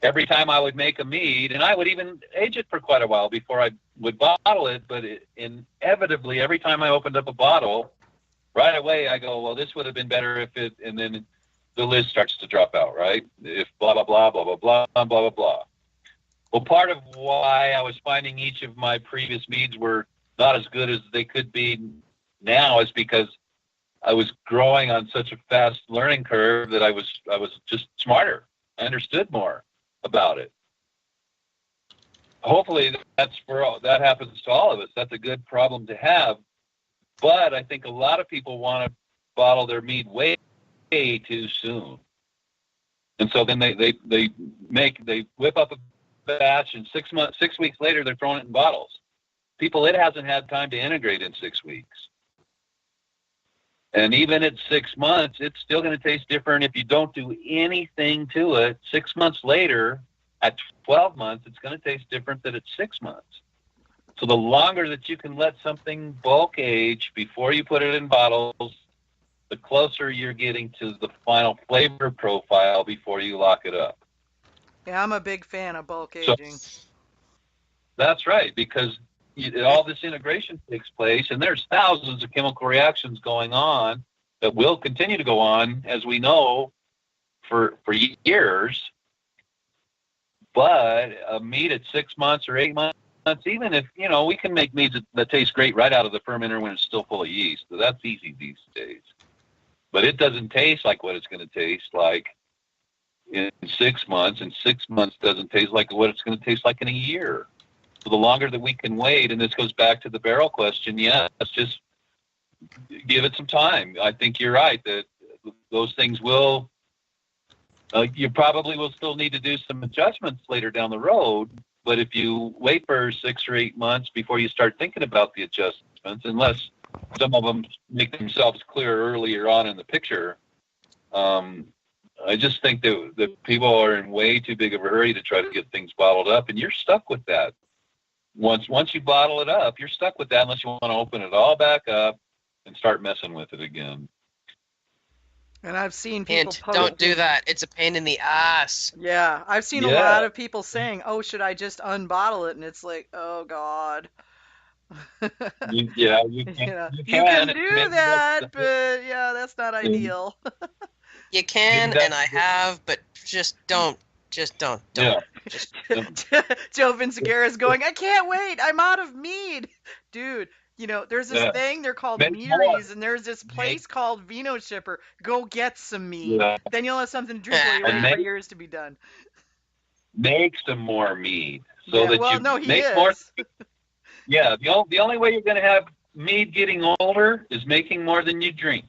Every time I would make a mead, and I would even age it for quite a while before I would bottle it, but inevitably, every time I opened up a bottle, right away I go, well, this would have been better if it, and then the lid starts to drop out, right? If blah, blah, blah, blah, blah, blah, blah, blah, blah. Well, part of why I was finding each of my previous meads were not as good as they could be now is because I was growing on such a fast learning curve that I was just smarter. I understood more about it. Hopefully that happens to all of us. That's a good problem to have. But I think a lot of people want to bottle their mead way too soon. And so then they whip up a batch, and 6 weeks later they're throwing it in bottles. It hasn't had time to integrate in 6 weeks. And even at 6 months, it's still going to taste different if you don't do anything to it. 6 months later, at 12 months, it's going to taste different than at 6 months. So the longer that you can let something bulk age before you put it in bottles, the closer you're getting to the final flavor profile before you lock it up. Yeah, I'm a big fan of bulk aging. So, that's right, because all this integration takes place, and there's thousands of chemical reactions going on that will continue to go on, as we know, for years. But a mead at 6 months or 8 months, even if, we can make meads that taste great right out of the fermenter when it's still full of yeast. So that's easy these days. But it doesn't taste like what it's going to taste like in 6 months, and 6 months doesn't taste like what it's going to taste like in a year. So the longer that we can wait, and this goes back to the barrel question, let's just give it some time. I think you're right that those things will, you probably will still need to do some adjustments later down the road, but if you wait for 6 or 8 months before you start thinking about the adjustments, unless some of them make themselves clear earlier on in the picture, I just think that people are in way too big of a hurry to try to get things bottled up, and you're stuck with that. Once you bottle it up, you're stuck with that unless you want to open it all back up and start messing with it again. And I've seen people don't do that. It's a pain in the ass. Yeah, I've seen a lot of people saying, "Oh, should I just unbottle it?" And it's like, "Oh God." You can do that, but that's not ideal. You can, and I have, but just don't. Yeah. Joe Vinciguerra is going, "I can't wait. I'm out of mead." Dude, there's this thing, they're called meaderies, and there's this place called Vino Shipper. Go get some mead. Yeah. Then you'll have something to drink while you're waiting for yours to be done. Make some more mead. More. Yeah, the only way you're going to have mead getting older is making more than you drink.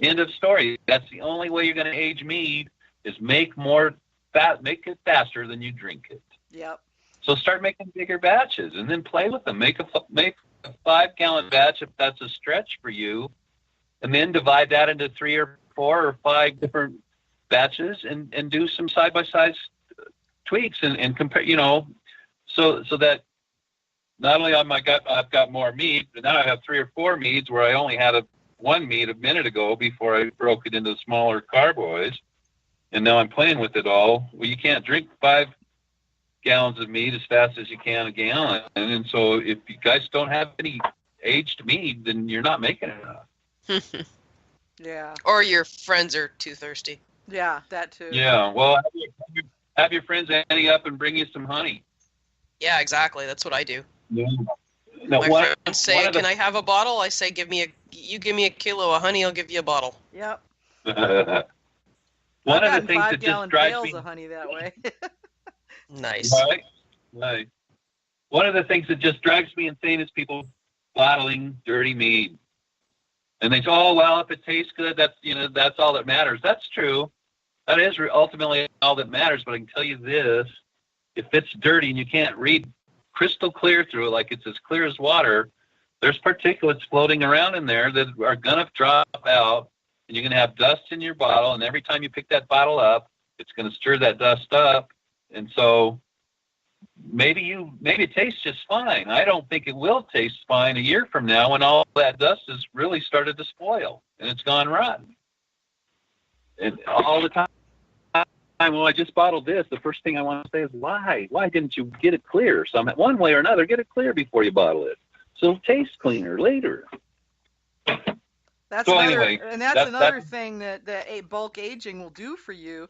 End of story. That's the only way you're going to age mead is make it faster than you drink it. Yep. So start making bigger batches and then play with them. Make a 5-gallon batch if that's a stretch for you, and then divide that into 3 or 4 or 5 different batches and do some side-by-side tweaks and compare, so that not only I've got more mead, but now I have 3 or 4 meads where I only had one mead a minute ago before I broke it into smaller carboys, and now I'm playing with it all. Well, you can't drink 5 gallons of mead as fast as you can a gallon, and so if you guys don't have any aged mead, then you're not making enough. Yeah. Or your friends are too thirsty. Yeah, that too. Yeah, well, have your friends ante up and bring you some honey. Yeah, exactly. That's what I do. Yeah. My friends say, "Can I have a bottle?" I say, "You give me a kilo of honey, I'll give you a bottle." Yep. One of the things that just drives me of honey that way. Nice. Right. One of the things that just drives me insane is people bottling dirty mead. And they say, "Oh, well, if it tastes good, that's all that matters." That's true. That is ultimately all that matters. But I can tell you this: if it's dirty and you can't read crystal clear through it, like it's as clear as water, there's particulates floating around in there that are going to drop out, and you're going to have dust in your bottle. And every time you pick that bottle up, it's going to stir that dust up. And so maybe it tastes just fine. I don't think it will taste fine a year from now when all that dust has really started to spoil and it's gone rotten. And all the time, well, I just bottled this. The first thing I want to say is, why? Why didn't you get it clear? One way or another, get it clear before you bottle it, so it'll taste cleaner later. That's so another, anyway, and that's another thing that bulk aging will do for you.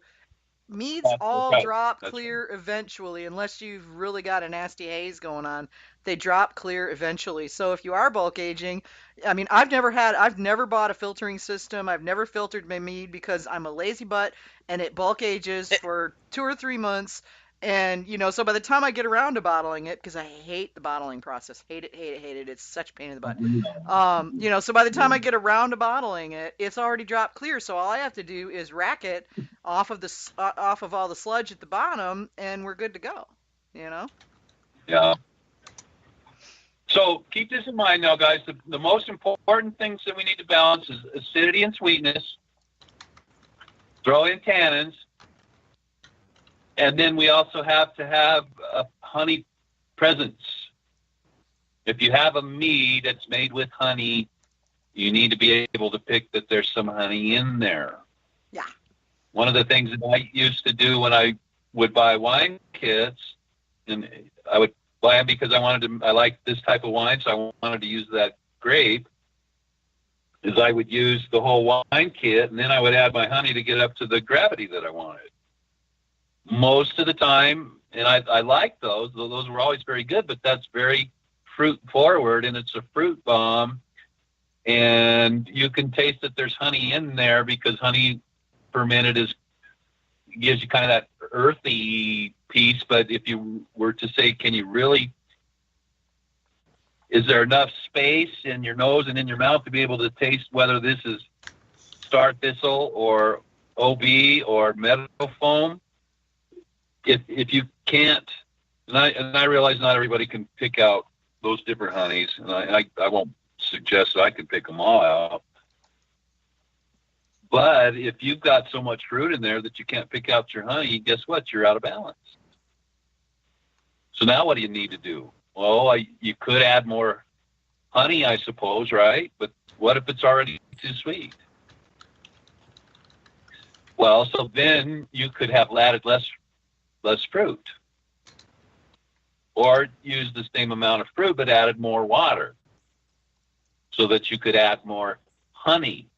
Meads all drop clear eventually, unless you've really got a nasty haze going on. They drop clear eventually. So if you are bulk aging, I mean, I've never bought a filtering system. I've never filtered my mead because I'm a lazy butt, and it bulk ages for 2 or 3 months. And, so by the time I get around to bottling it, because I hate the bottling process, hate it. It's such a pain in the butt. So by the time I get around to bottling it, it's already dropped clear. So all I have to do is rack it off of all the sludge at the bottom, and we're good to go. Yeah. So keep this in mind now, guys. The most important things that we need to balance is acidity and sweetness. Throw in tannins. And then we also have to have a honey presence. If you have a mead that's made with honey, you need to be able to pick that there's some honey in there. Yeah. One of the things that I used to do when I would buy wine kits, and I would buy them because I liked this type of wine, so I wanted to use that grape, is I would use the whole wine kit, and then I would add my honey to get up to the gravity that I wanted. Most of the time, and I like those were always very good, but that's very fruit forward, and it's a fruit bomb, and you can taste that there's honey in there because honey fermented gives you kind of that earthy piece. But if you were to say, is there enough space in your nose and in your mouth to be able to taste whether this is star thistle or OB or meadow foam? If you can't, and I realize not everybody can pick out those different honeys, and I won't suggest that I can pick them all out. But if you've got so much fruit in there that you can't pick out your honey, guess what? You're out of balance. So now what do you need to do? Well, you could add more honey, I suppose, right? But what if it's already too sweet? Well, so then you could have added less fruit, or use the same amount of fruit but added more water so that you could add more honey.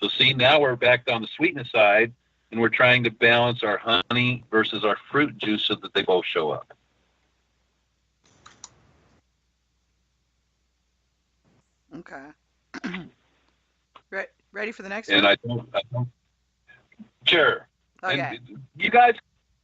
So see, now we're back on the sweetness side, and we're trying to balance our honey versus our fruit juice so that they both show up. Okay. Ready for the next one? I don't. Sure. Okay. And you guys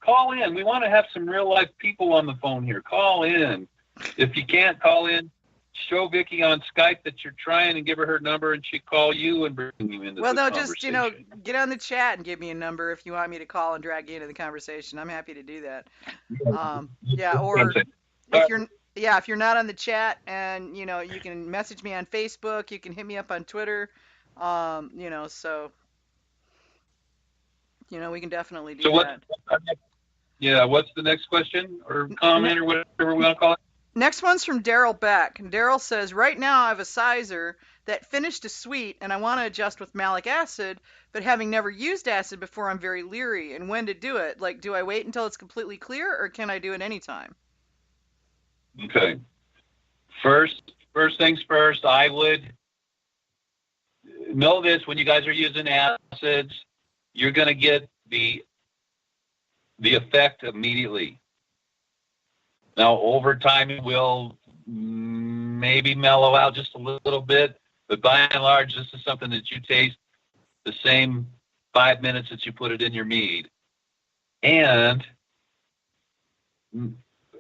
call in. We want to have some real life people on the phone here. Call in. If you can't call in, show Vicki on Skype that you're trying and give her number, and she call you and bring you into the conversation. Just get on the chat and give me a number if you want me to call and drag you into the conversation. I'm happy to do that. Or if you're not on the chat, and you can message me on Facebook, you can hit me up on Twitter, so we can definitely do that. What's the next question or comment or whatever we want to call it? Next one's from Daryl Beck. Daryl says, right now I have a sizer that finished a sweet and I want to adjust with malic acid, but having never used acid before, I'm very leery. And when to do it? Like, do I wait until it's completely clear, or can I do it anytime? Okay. First things first, I would know this: when you guys are using acids, you're going to get the effect immediately. Now, over time, it will maybe mellow out just a little bit, but by and large, this is something that you taste the same 5 minutes that you put it in your mead. And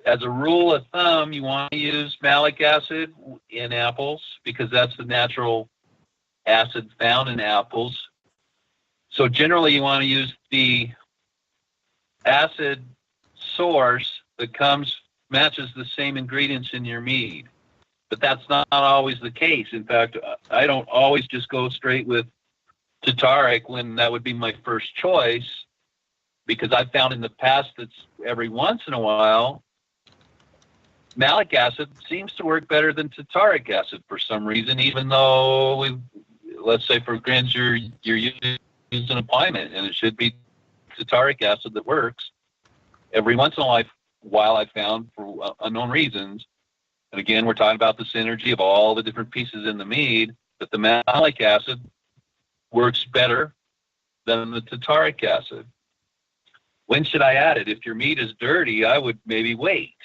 as a rule of thumb, you want to use malic acid in apples because that's the natural acid found in apples. So generally, you want to use the acid source that matches the same ingredients in your mead. But that's not always the case. In fact, I don't always just go straight with tartaric when that would be my first choice. because I've found in the past that every once in a while, malic acid seems to work better than tartaric acid for some reason, even though let's say for grins you're using a piment and it should be tartaric acid that works. Every once in a while I found for unknown reasons, and again we're talking about the synergy of all the different pieces in the mead, that the malic acid works better than the tartaric acid. When should I add it? If your mead is dirty, I would maybe wait.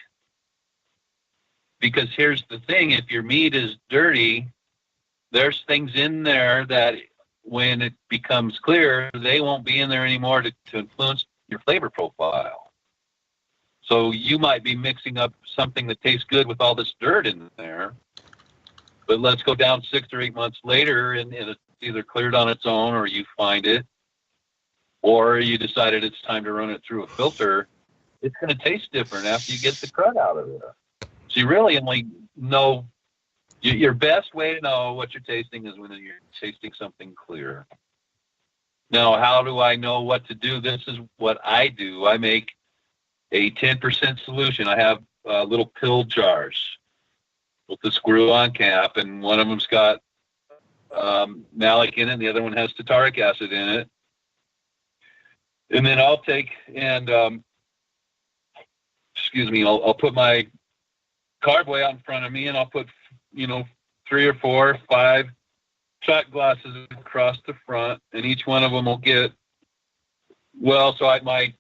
Because here's the thing, if your mead is dirty, there's things in there that when it becomes clear, they won't be in there anymore to influence your flavor profile. So you might be mixing up something that tastes good with all this dirt in there, but let's go down 6 or 8 months later and it's either cleared on its own or you find it, or you decided it's time to run it through a filter. It's going to taste different after you get the crud out of it. So you really only know, your best way to know what you're tasting is when you're tasting something clear. Now, how do I know what to do? This is what I do. I make a 10% solution. I have little pill jars with the screw-on cap, and one of them's got malic in it, and the other one has tartaric acid in it. And then I'll take and, I'll put my carboy out in front of me, and I'll put, 3 or 4 or 5 shot glasses across the front, and each one of them will get, my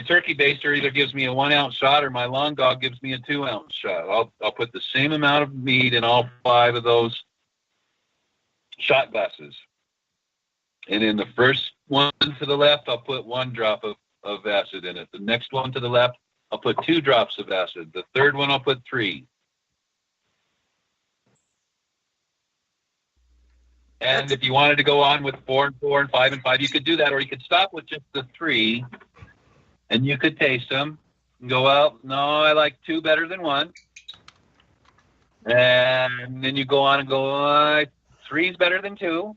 turkey baster either gives me a 1 ounce shot or my long dog gives me a 2 ounce shot. I'll put the same amount of mead in all 5 of those shot glasses. And in the first one to the left, I'll put 1 drop of acid in it. The next one to the left, I'll put 2 drops of acid. The third one, I'll put 3. And if you wanted to go on with 4 and 4 and 5 and 5, you could do that, or you could stop with just the 3, and you could taste them and go, well, no, I like 2 better than 1. And then you go on and go, 3 is better than 2.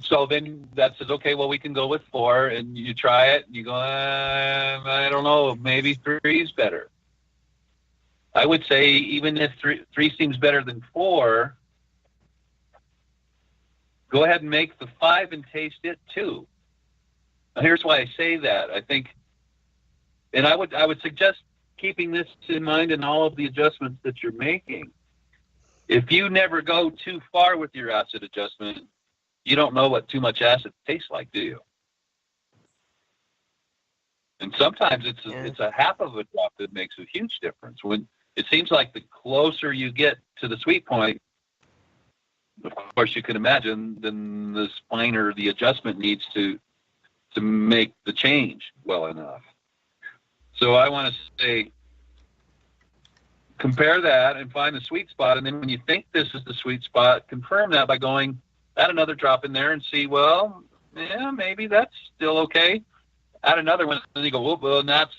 So then that says, okay, well, we can go with 4, and you try it, and you go, I don't know, maybe 3 is better. I would say even if 3 seems better than 4, go ahead and make the 5 and taste it too. Now, here's why I say that. I think, and I would suggest keeping this in mind in all of the adjustments that you're making. If you never go too far with your acid adjustment, you don't know what too much acid tastes like, do you? And sometimes it's a half of a drop that makes a huge difference. When it seems like the closer you get to the sweet point, of course you can imagine, then the finer the adjustment needs to make the change well enough. So I want to say, compare that and find the sweet spot, and then when you think this is the sweet spot, confirm that by going, add another drop in there and see, well, yeah, maybe that's still okay. Add another one, and you go, well, that's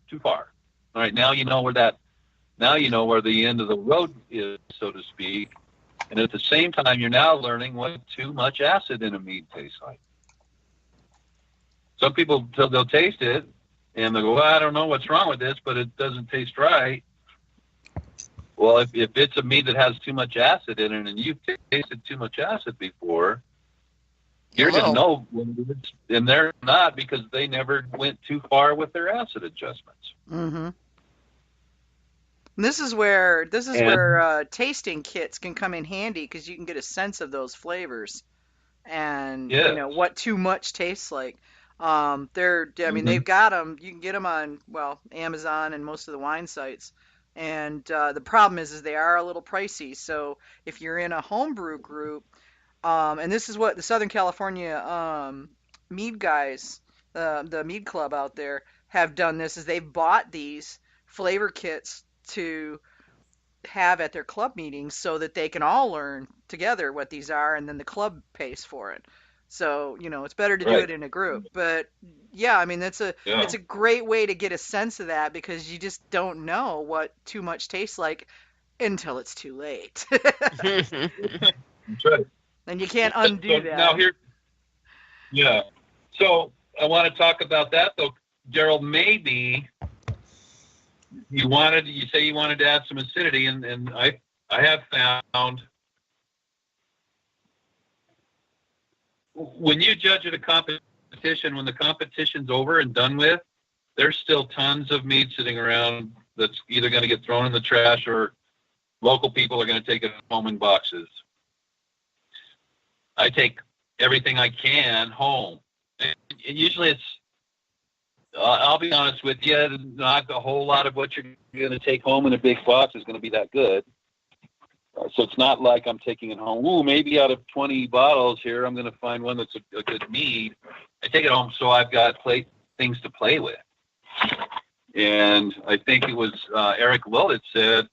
too far. All right, now you know where the end of the road is, so to speak. And at the same time, you're now learning what too much acid in a mead tastes like. Some people, they'll taste it, and they'll go, well, I don't know what's wrong with this, but it doesn't taste right. Well, if it's a mead that has too much acid in it, and you've tasted too much acid before, you're going to know when it's, and they're not, because they never went too far with their acid adjustments. Mm-hmm. This is where tasting kits can come in handy, because you can get a sense of those flavors and what too much tastes like. They've got them. You can get them on Amazon and most of the wine sites. And the problem is they are a little pricey. So if you're in a homebrew group, and this is what the Southern California mead guys, the mead club out there, have done. This is they've bought these flavor kits to have at their club meetings so that they can all learn together what these are, and then the club pays for it. So, it's better to do it in a group. But yeah, I mean, it's a great way to get a sense of that, because you just don't know what too much tastes like until it's too late. That's right. And you can't undo that. Now Yeah. So I want to talk about that though, Gerald. Maybe you say you wanted to add some acidity, and I have found when you judge at a competition, when the competition's over and done with, there's still tons of mead sitting around that's either going to get thrown in the trash or local people are going to take it home in boxes. I take everything I can home. And usually it's, I'll be honest with you, not a whole lot of what you're going to take home in a big box is going to be that good. So it's not like I'm taking it home. Ooh, maybe out of 20 bottles here, I'm going to find one that's a good mead. I take it home so I've got things to play with. And I think it was Eric Willett said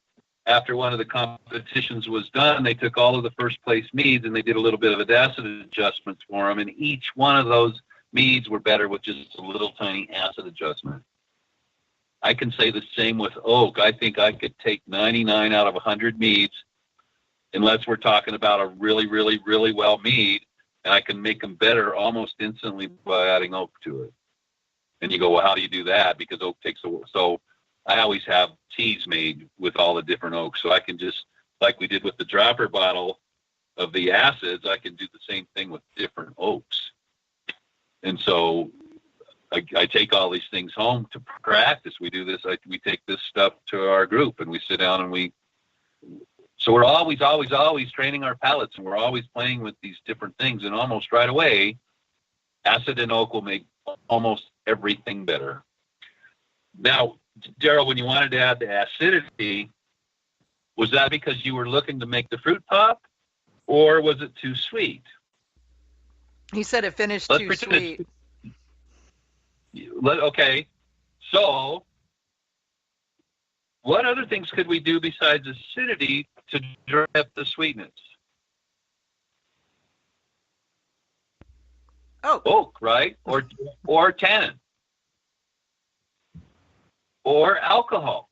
after one of the competitions was done, they took all of the first place meads and they did a little bit of acid adjustments for them. And each one of those meads were better with just a little tiny acid adjustment. I can say the same with oak. I think I could take 99 out of 100 meads, unless we're talking about a really, really, really well mead, and I can make them better almost instantly by adding oak to it. And you go, well, how do you do that? Because oak takes a while. So I always have teas made with all the different oaks. So I can just, like we did with the dropper bottle of the acids, I can do the same thing with different oaks. And so I take all these things home to practice. We do this. We take this stuff to our group and we sit down and so we're always training our palates, and we're always playing with these different things. And almost right away, acid and oak will make almost everything better. Now, Daryl, when you wanted to add the acidity, was that because you were looking to make the fruit pop, or was it too sweet? He said it finished too sweet. Okay, so what other things could we do besides acidity to dry up the sweetness? Oak, right? Or tannin. Or alcohol.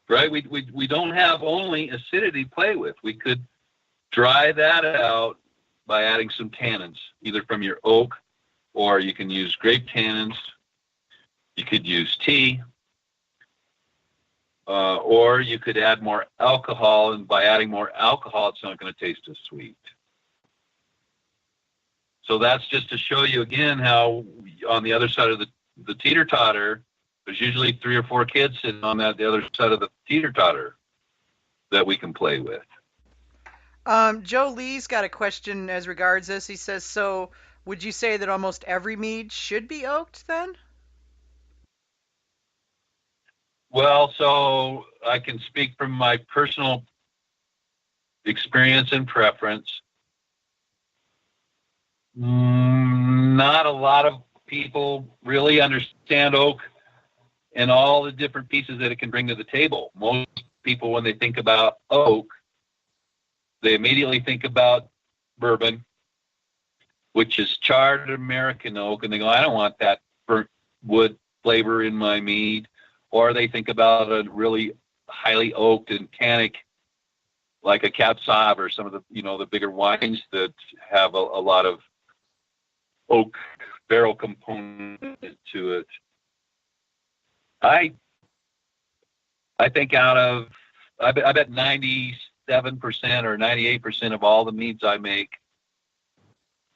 Right? We don't have only acidity to play with. We could dry that out by adding some tannins, either from your oak, or you can use grape tannins. You could use tea. Or you could add more alcohol, and by adding more alcohol, it's not going to taste as sweet. So that's just to show you again how on the other side of the teeter-totter, there's usually 3 or 4 kids sitting on the other side of the teeter-totter that we can play with. Joe Lee's got a question as regards this. He says, so would you say that almost every mead should be oaked then? Well, so I can speak from my personal experience and preference. Not a lot of people really understand oak and all the different pieces that it can bring to the table. Most people, when they think about oak, they immediately think about bourbon, which is charred American oak, and they go, I don't want that burnt wood flavor in my mead. Or they think about a really highly oaked and tannic, like a Cab Sauv or some of the, the bigger wines that have a lot of oak barrel component to it. I think I bet 97% or 98% of all the meads I make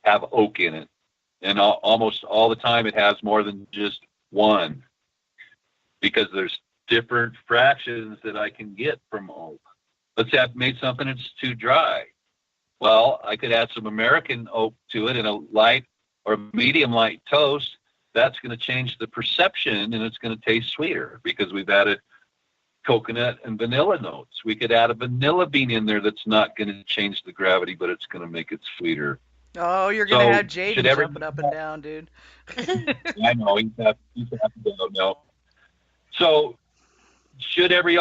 have oak in it. And almost all the time it has more than just one, because there's different fractions that I can get from oak. Let's say I've made something that's too dry. Well, I could add some American oak to it in a light or medium light toast. That's going to change the perception, and it's going to taste sweeter because we've added coconut and vanilla notes. We could add a vanilla bean in there that's not going to change the gravity, but it's going to make it sweeter. Oh, you're going to have Jaden jumping up and down, dude. I know. He's happy to go now. So should every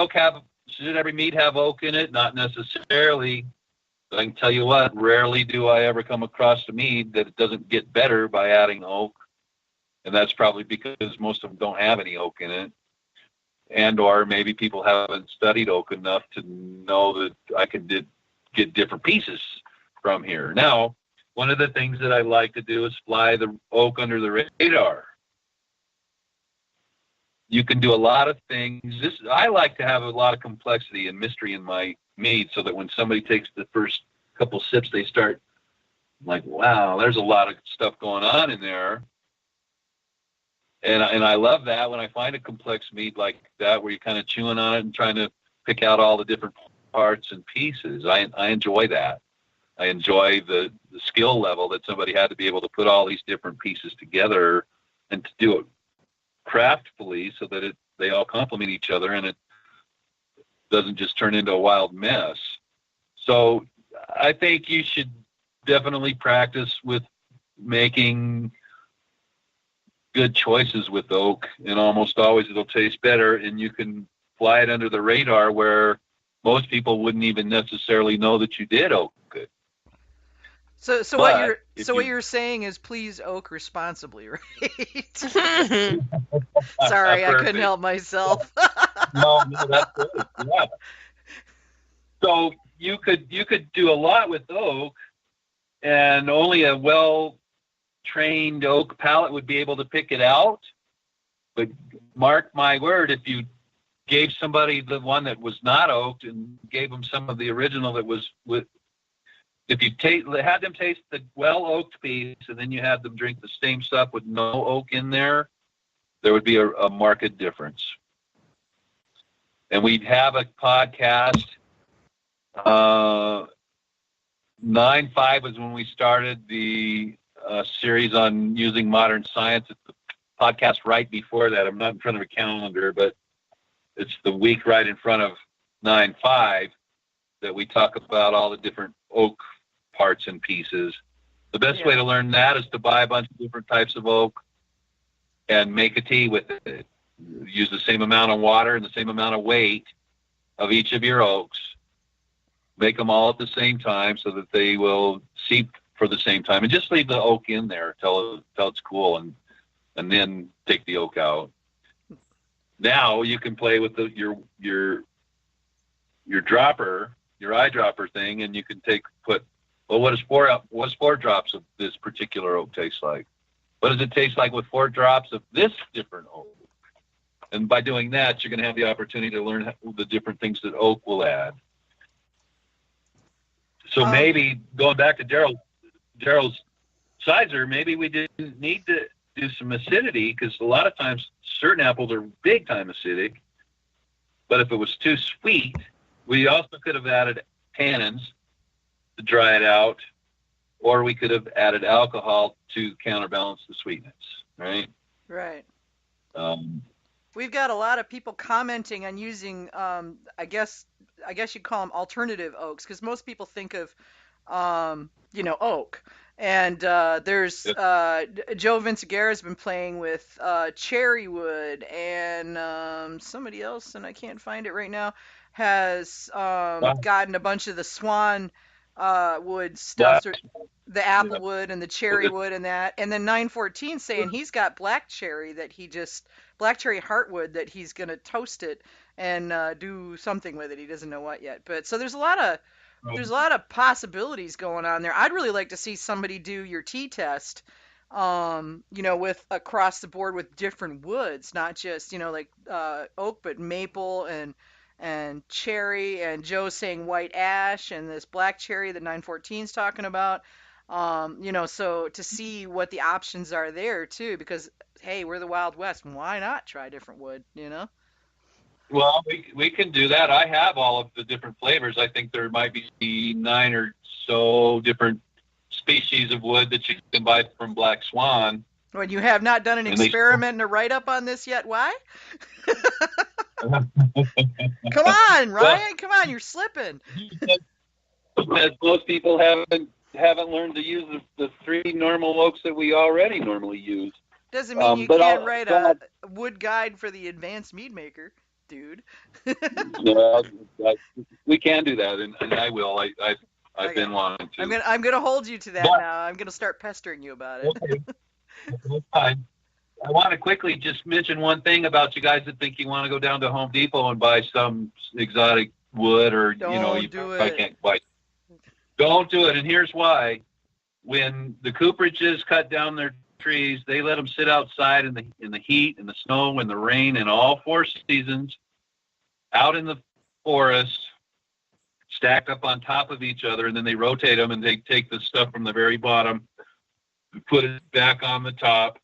mead have oak in it? Not necessarily. But I can tell you what, rarely do I ever come across a mead that it doesn't get better by adding oak. And that's probably because most of them don't have any oak in it. And or maybe people haven't studied oak enough to know that I can get different pieces from here. Now, one of the things that I like to do is fly the oak under the radar. You can do a lot of things. I like to have a lot of complexity and mystery in my mead, so that when somebody takes the first couple sips, they start like, wow, there's a lot of stuff going on in there. And I love that when I find a complex mead like that, where you're kind of chewing on it and trying to pick out all the different parts and pieces. I enjoy that. I enjoy the skill level that somebody had to be able to put all these different pieces together and to do it craftfully, so that they all complement each other and it doesn't just turn into a wild mess. So I think you should definitely practice with making good choices with oak, and almost always it'll taste better, and you can fly it under the radar where most people wouldn't even necessarily know that you did oak good. So what you're saying is please oak responsibly, right? Sorry, I couldn't help myself. No, that's good. Yeah. So you could do a lot with oak, and only a well-trained oak palate would be able to pick it out. But mark my word, if you gave somebody the one that was not oaked and gave them some of the original that was with, if you had them taste the well-oaked piece and then you had them drink the same stuff with no oak in there, there would be a marked difference. And we'd have a podcast. 9.5 was when we started the series on using modern science. It's the podcast right before that. I'm not in front of a calendar, but it's the week right in front of 9.5 that we talk about all the different oak parts and pieces. The best way to learn that is to buy a bunch of different types of oak and make a tea with it. Use the same amount of water and the same amount of weight of each of your oaks. Make them all at the same time so that they will seep for the same time. And just leave the oak in there till it's cool, and then take the oak out. Now you can play with your dropper, your eyedropper thing, and you can put what does four drops of this particular oak taste like? What does it taste like with 4 drops of this different oak? And by doing that, you're going to have the opportunity to learn the different things that oak will add. So maybe going back to Daryl's sizer, maybe we didn't need to do some acidity, because a lot of times certain apples are big time acidic. But if it was too sweet, we also could have added tannins to dry it out, or we could have added alcohol to counterbalance the sweetness, right? Right. We've got a lot of people commenting on using, I guess you'd call them alternative oaks, because most people think of, oak. And there's Joe Vinciguerra has been playing with cherry wood, and somebody else, and I can't find it right now, has gotten a bunch of the swan wood stuff, the apple wood and the cherry wood and that. And then 914 saying he's got black cherry heartwood that he's going to toast it and do something with it. He doesn't know what yet. But so there's a lot of possibilities going on there. I'd really like to see somebody do your tea test, with across the board with different woods, not just, oak, but maple and cherry, and Joe's saying white ash and this black cherry that 914's talking about. So to see what the options are there too, because hey, we're the Wild West. Why not try different wood, Well, we can do that. I have all of the different flavors. I think there might be 9 or so different species of wood that you can buy from Black Swan. When you have not done an experiment and a write-up on this yet, why? Come on, Ryan. Well, come on, you're slipping. Because most people haven't learned to use the 3 normal oaks that we already normally use. Doesn't mean you can't write a wood guide for the advanced mead maker, dude. No, we can do that, and I will. I've been wanting to. I'm gonna hold you to that now. I'm gonna start pestering you about it. Okay. That's fine. I want to quickly just mention one thing about you guys that think you want to go down to Home Depot and buy some exotic wood, or Don't do it. I can't buy. Don't do it, and here's why. when the cooperages cut down their trees, they let them sit outside in the heat and the snow and the rain and all 4 seasons out in the forest, stacked up on top of each other, and then they rotate them and they take the stuff from the very bottom, put it back on the top.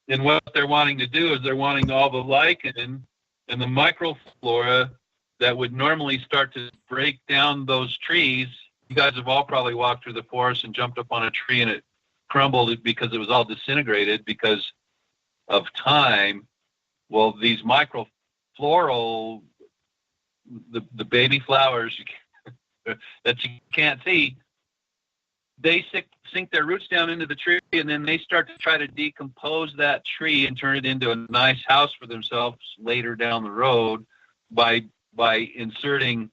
And what they're wanting to do is they're wanting all the lichen and the microflora that would normally start to break down those trees. You guys have all probably walked through the forest and jumped up on a tree and it crumbled because it was all disintegrated because of time. Well, these microfloral, the baby flowers that you can't see, they sink their roots down into the tree, and then they start to try to decompose that tree and turn it into a nice house for themselves later down the road by inserting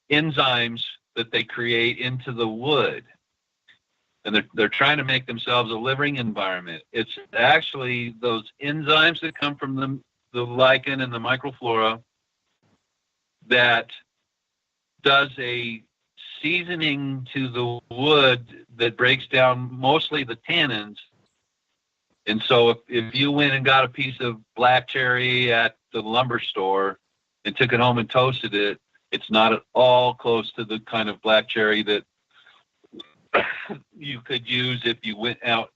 enzymes that they create into the wood. And they're trying to make themselves a living environment. It's actually those enzymes that come from the lichen and the microflora that does a seasoning to the wood that breaks down mostly the tannins. And so if you went and got a piece of black cherry at the lumber store and took it home and toasted it, it's not at all close to the kind of black cherry that you could use if you went out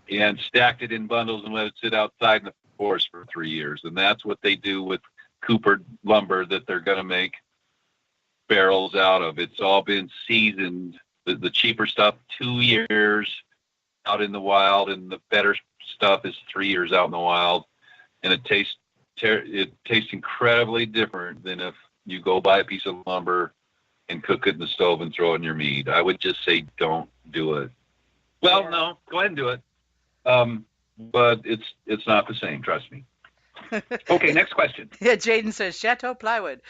and stacked it in bundles and let it sit outside in the forest for 3 years. And that's what they do with coopered lumber that they're going to make barrels out of. It's all been seasoned. The cheaper stuff, 2 years out in the wild, and the better stuff is 3 years out in the wild. And it tastes incredibly different than if you go buy a piece of lumber and cook it in the stove and throw it in your mead. I would just say don't do it. Well, no, go ahead and do it. But it's not the same, trust me. Okay, next question. Yeah, Jaden says Chateau plywood.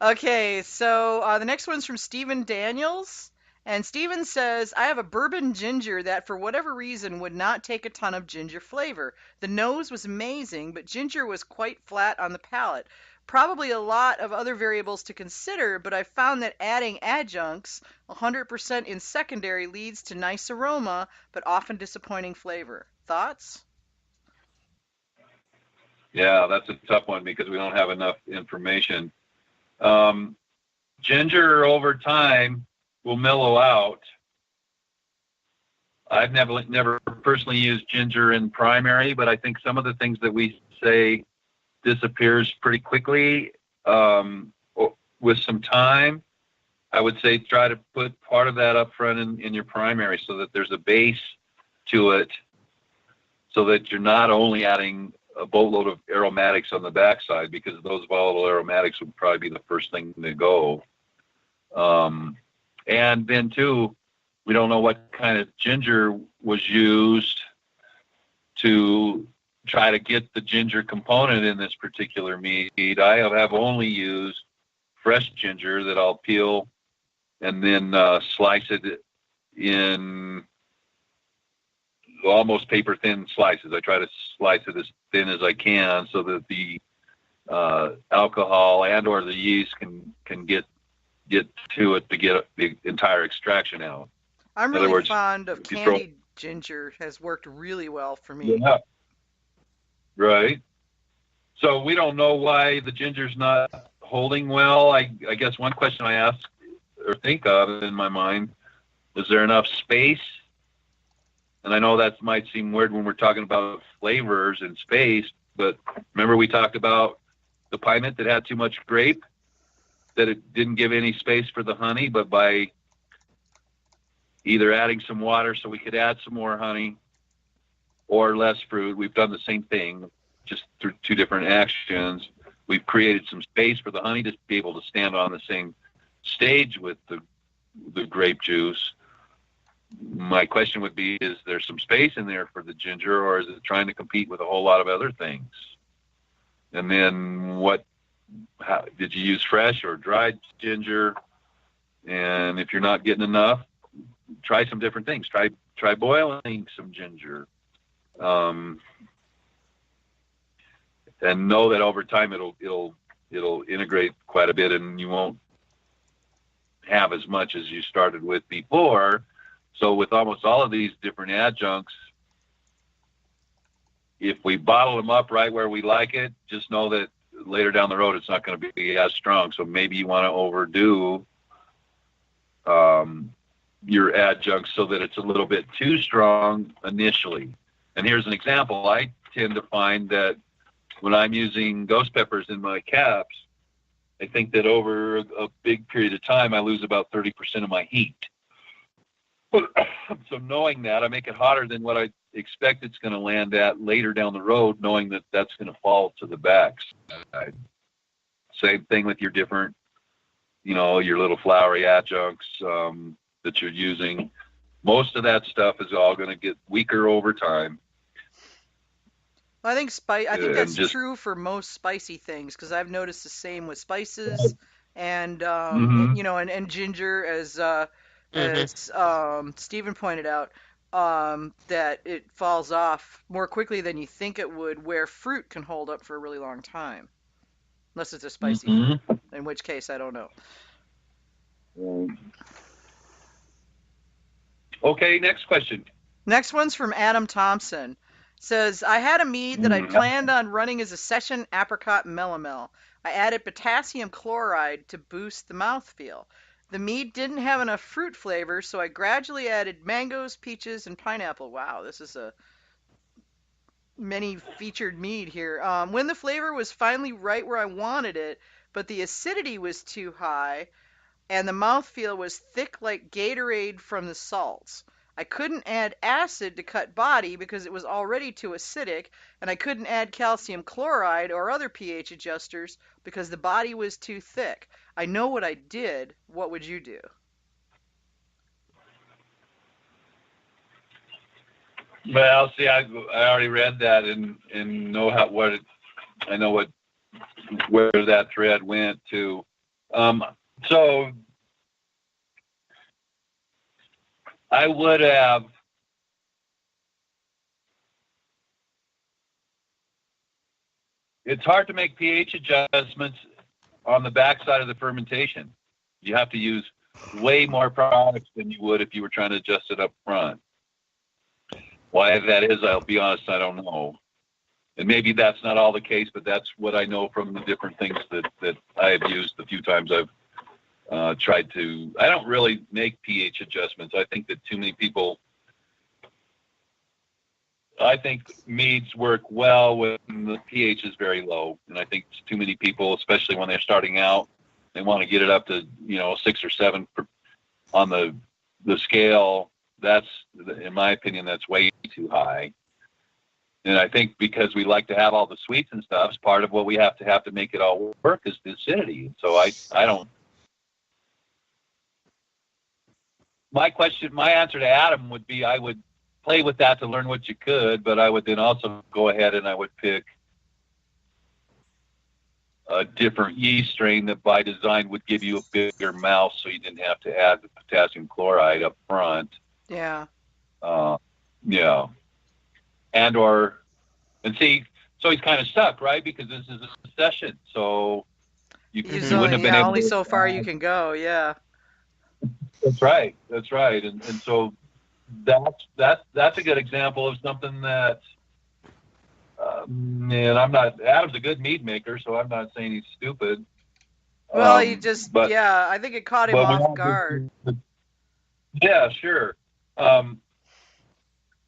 Okay, so the next one's from Stephen Daniels. And Stephen says, I have a bourbon ginger that for whatever reason would not take a ton of ginger flavor. The nose was amazing, but ginger was quite flat on the palate. Probably a lot of other variables to consider, but I found that adding adjuncts 100% in secondary leads to nice aroma, but often disappointing flavor. Thoughts? Yeah, that's a tough one because we don't have enough information. Ginger over time will mellow out. I've never personally used ginger in primary, but I think some of the things that we say disappears pretty quickly with some time. I would say try to put part of that up front in your primary so that there's a base to it, so that you're not only adding a boatload of aromatics on the backside, because those volatile aromatics would probably be the first thing to go. And then too, we don't know what kind of ginger was used to try to get the ginger component in this particular mead. I have only used fresh ginger that I'll peel and then slice it in almost paper thin slices. I try to slice it as thin as I can so that the alcohol and or the yeast can get to it to get the entire extraction out. I'm really fond of candied ginger. Has worked really well for me. Yeah. Right. So we don't know why the ginger's not holding well. I guess one question I ask or think of in my mind, is there enough space? And I know that might seem weird when we're talking about flavors and space, but remember we talked about the piment that had too much grape, that it didn't give any space for the honey, but by either adding some water so we could add some more honey or less fruit, we've done the same thing, just through 2 different actions. We've created some space for the honey to be able to stand on the same stage with the grape juice. My question would be, is there some space in there for the ginger, or is it trying to compete with a whole lot of other things? And then how did you use fresh or dried ginger? And if you're not getting enough, try some different things. Try boiling some ginger. And know that over time it'll integrate quite a bit, and you won't have as much as you started with before. So with almost all of these different adjuncts, if we bottle them up right where we like it, just know that later down the road it's not going to be as strong. So maybe you want to overdo your adjuncts so that it's a little bit too strong initially. And here's an example. I tend to find that when I'm using ghost peppers in my caps, I think that over a big period of time, I lose about 30% of my heat. So knowing that, I make it hotter than what I expect it's going to land at later down the road, knowing that that's going to fall to the backside. Same thing with your different, your little flowery adjuncts that you're using. Most of that stuff is all going to get weaker over time. Well, I think that's true for most spicy things, because I've noticed the same with spices and and ginger, as Stephen pointed out, that it falls off more quickly than you think it would, where fruit can hold up for a really long time, unless it's a spicy fruit, in which case I don't know. Okay, next question. Next one's from Adam Thompson. Says, I had a mead that I planned on running as a session apricot melomel. I added potassium chloride to boost the mouthfeel. The mead didn't have enough fruit flavor, so I gradually added mangoes, peaches, and pineapple. Wow, this is a many featured mead here. When the flavor was finally right where I wanted it, but the acidity was too high, and the mouthfeel was thick like Gatorade from the salts. I couldn't add acid to cut body because it was already too acidic, and I couldn't add calcium chloride or other pH adjusters because the body was too thick. I know what I did. What would you do? Well, see, I already read that and know where that thread went to. So I would have it's hard to make pH adjustments on the backside of the fermentation. You have to use way more products than you would if you were trying to adjust it up front. Why that is, I'll be honest, I don't know. And maybe that's not all the case, but that's what I know from the different things that I have used the few times I've tried to. I don't really make pH adjustments. I think that too many people. I think meads work well when the pH is very low, and I think too many people, especially when they're starting out, they want to get it up to 6 or 7 on the scale. That's, in my opinion, that's way too high. And I think because we like to have all the sweets and stuff, part of what we have to make it all work is the acidity. So I don't. My answer to Adam would be I would play with that to learn what you could, but I would then also go ahead and I would pick a different yeast strain that by design would give you a bigger mouth so you didn't have to add the potassium chloride up front. Yeah. Yeah. And see, so he's kind of stuck, right? Because this is a session. So you wouldn't have been able only to, so far you can go. Yeah. That's right. That's right. And so that's a good example of something that, Adam's a good mead maker, so I'm not saying he's stupid. Well, I think it caught him off guard. Yeah, sure.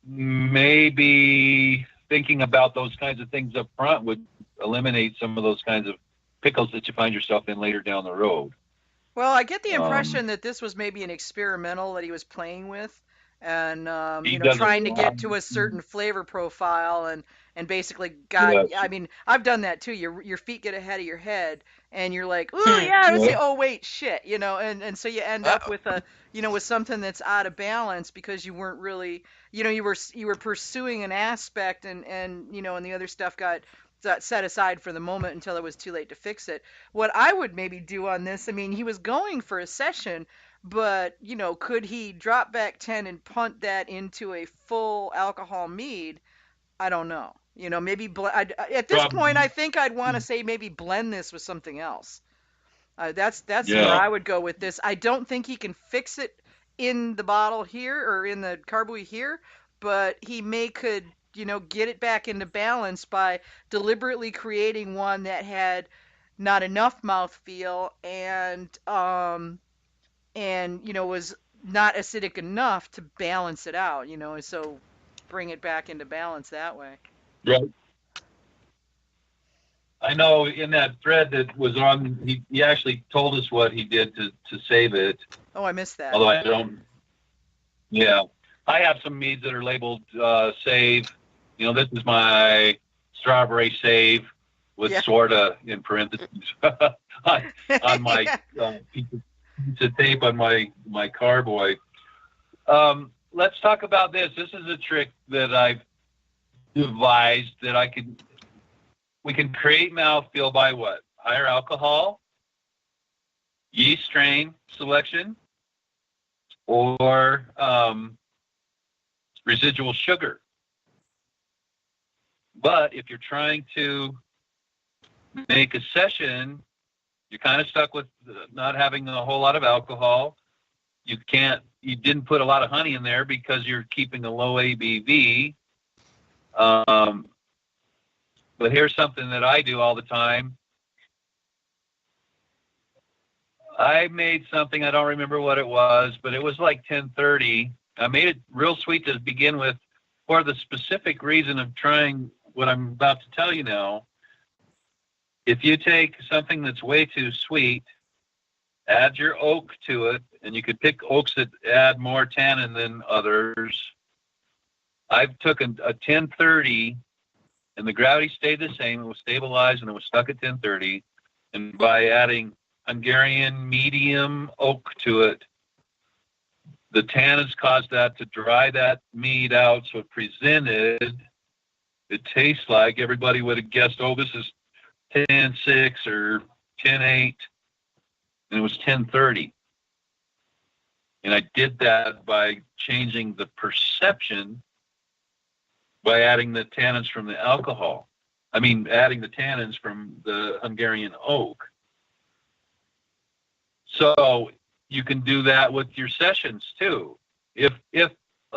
Maybe thinking about those kinds of things up front would eliminate some of those kinds of pickles that you find yourself in later down the road. Well, I get the impression that this was maybe an experimental that he was playing with, and trying to get to a certain flavor profile, and basically got. Yeah. I mean, I've done that too. Your feet get ahead of your head, and you're like, oh yeah, I would say, oh wait, shit, and so you end up with with something that's out of balance because you weren't really, you were pursuing an aspect, and the other stuff got set aside for the moment until it was too late to fix it. What I would maybe do on this, I mean, he was going for a session, but could he drop back 10 and punt that into a full alcohol mead? I don't know. Maybe at this point, I think I'd want to say maybe blend this with something else. That's Yeah. where I would go with this. I don't think he can fix it in the bottle here or in the carboy here, but he could, get it back into balance by deliberately creating one that had not enough mouthfeel and was not acidic enough to balance it out, and so bring it back into balance that way. Right. I know in that thread that was on, he actually told us what he did to save it. Oh, I missed that. Although I don't. Yeah, I have some meads that are labeled save. This is my strawberry save with sorta in parentheses on my piece of tape on my carboy. Let's talk about this. This is a trick that I've devised that we can create mouthfeel by what? Higher alcohol, yeast strain selection, or residual sugar. But if you're trying to make a session, you're kind of stuck with not having a whole lot of alcohol. You didn't put a lot of honey in there because you're keeping a low ABV. But here's something that I do all the time. I made something, I don't remember what it was, but it was like 1030. I made it real sweet to begin with for the specific reason of trying what I'm about to tell you now. If you take something that's way too sweet, add your oak to it, and you could pick oaks that add more tannin than others. I've taken a 1030, and the gravity stayed the same. It was stabilized, and it was stuck at 1030. And by adding Hungarian medium oak to it, the tannins caused that to dry that mead out, so it presented. It tastes like everybody would have guessed, oh, this is 10.6 or 10.8, and it was 10.30. And I did that by changing the perception by adding the tannins from the alcohol. Adding the tannins from the Hungarian oak. So you can do that with your sessions too. If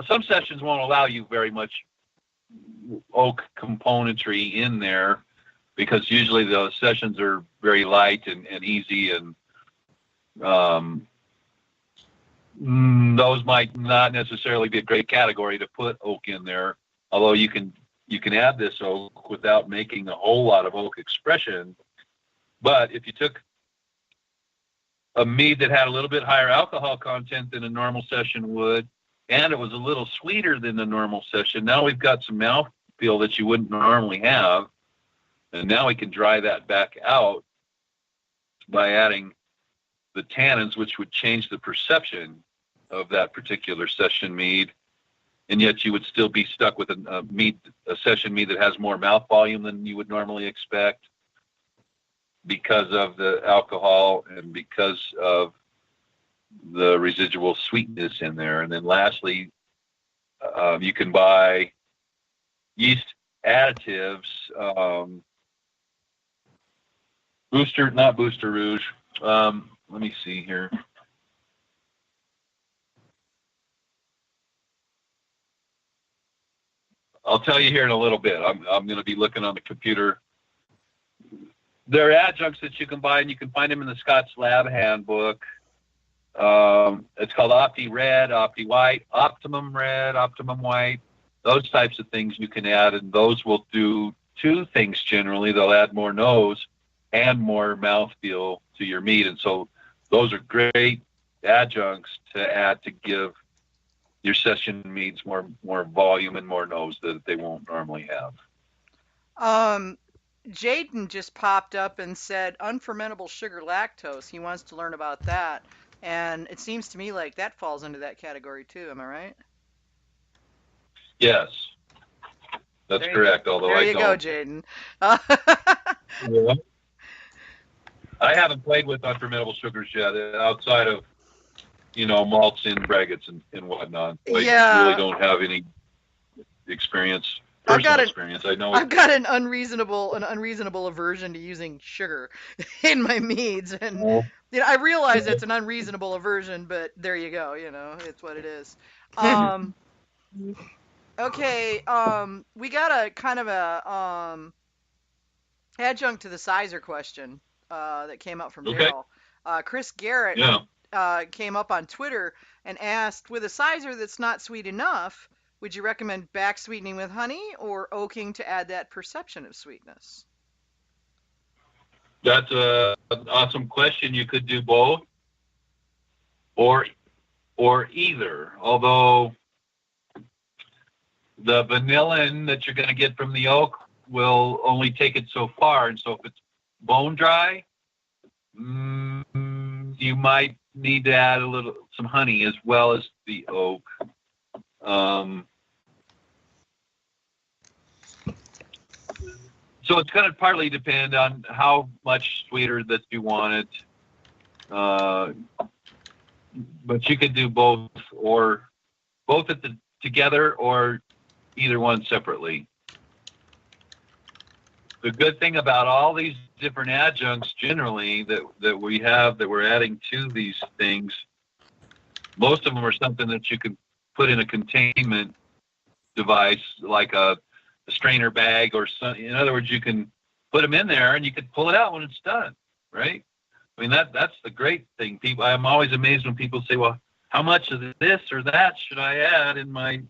some sessions won't allow you very much oak componentry in there, because usually the sessions are very light and easy, and those might not necessarily be a great category to put oak in there. Although you can add this oak without making a whole lot of oak expression. But if you took a mead that had a little bit higher alcohol content than a normal session would, and it was a little sweeter than the normal session, now we've got some mouthfeel that you wouldn't normally have. And now we can dry that back out by adding the tannins, which would change the perception of that particular session mead. And yet you would still be stuck with a session mead that has more mouth volume than you would normally expect because of the alcohol and because of the residual sweetness in there. And then lastly, you can buy yeast additives, not Booster Rouge. Let me see here. I'll tell you here in a little bit. I'm going to be looking on the computer. There are adjuncts that you can buy, and you can find them in the Scott's Lab Handbook. It's called Opti Red, Opti White, Optimum Red, Optimum White. Those types of things you can add, and those will do two things generally. They'll add more nose and more mouthfeel to your mead, and so those are great adjuncts to add to give your session meads more volume and more nose that they won't normally have. Jaden just popped up and said unfermentable sugar lactose. He wants to learn about that. And it seems to me like that falls into that category too. Am I right? Yes, that's correct. Although there I you don't. Go, Jaden. Yeah. I haven't played with unfermentable sugars yet, outside of malts in braggots and whatnot. I really don't have any experience. personal experience. I know I've got an unreasonable aversion to using sugar in my meads, and I realize it's an unreasonable aversion, but there you go. It's what it is. Okay. We got a kind of a adjunct to the sizer question that came up from Okay. Daryl. Chris Garrett came up on Twitter and asked, with a sizer that's not sweet enough, would you recommend back sweetening with honey or oaking to add that perception of sweetness? That's an awesome question. You could do both or either. Although the vanillin that you're going to get from the oak will only take it so far, and so if it's bone dry, you might need to add some honey as well as the oak. So it's going to partly depend on how much sweeter that you want it. But you could do both together or either one separately. The good thing about all these different adjuncts generally that we have that we're adding to these things, most of them are something that you can put in a containment device like a strainer bag or something. In other words, you can put them in there and you can pull it out when it's done, right? I mean, that's the great thing. I'm always amazed when people say, well, how much of this or that should I add in my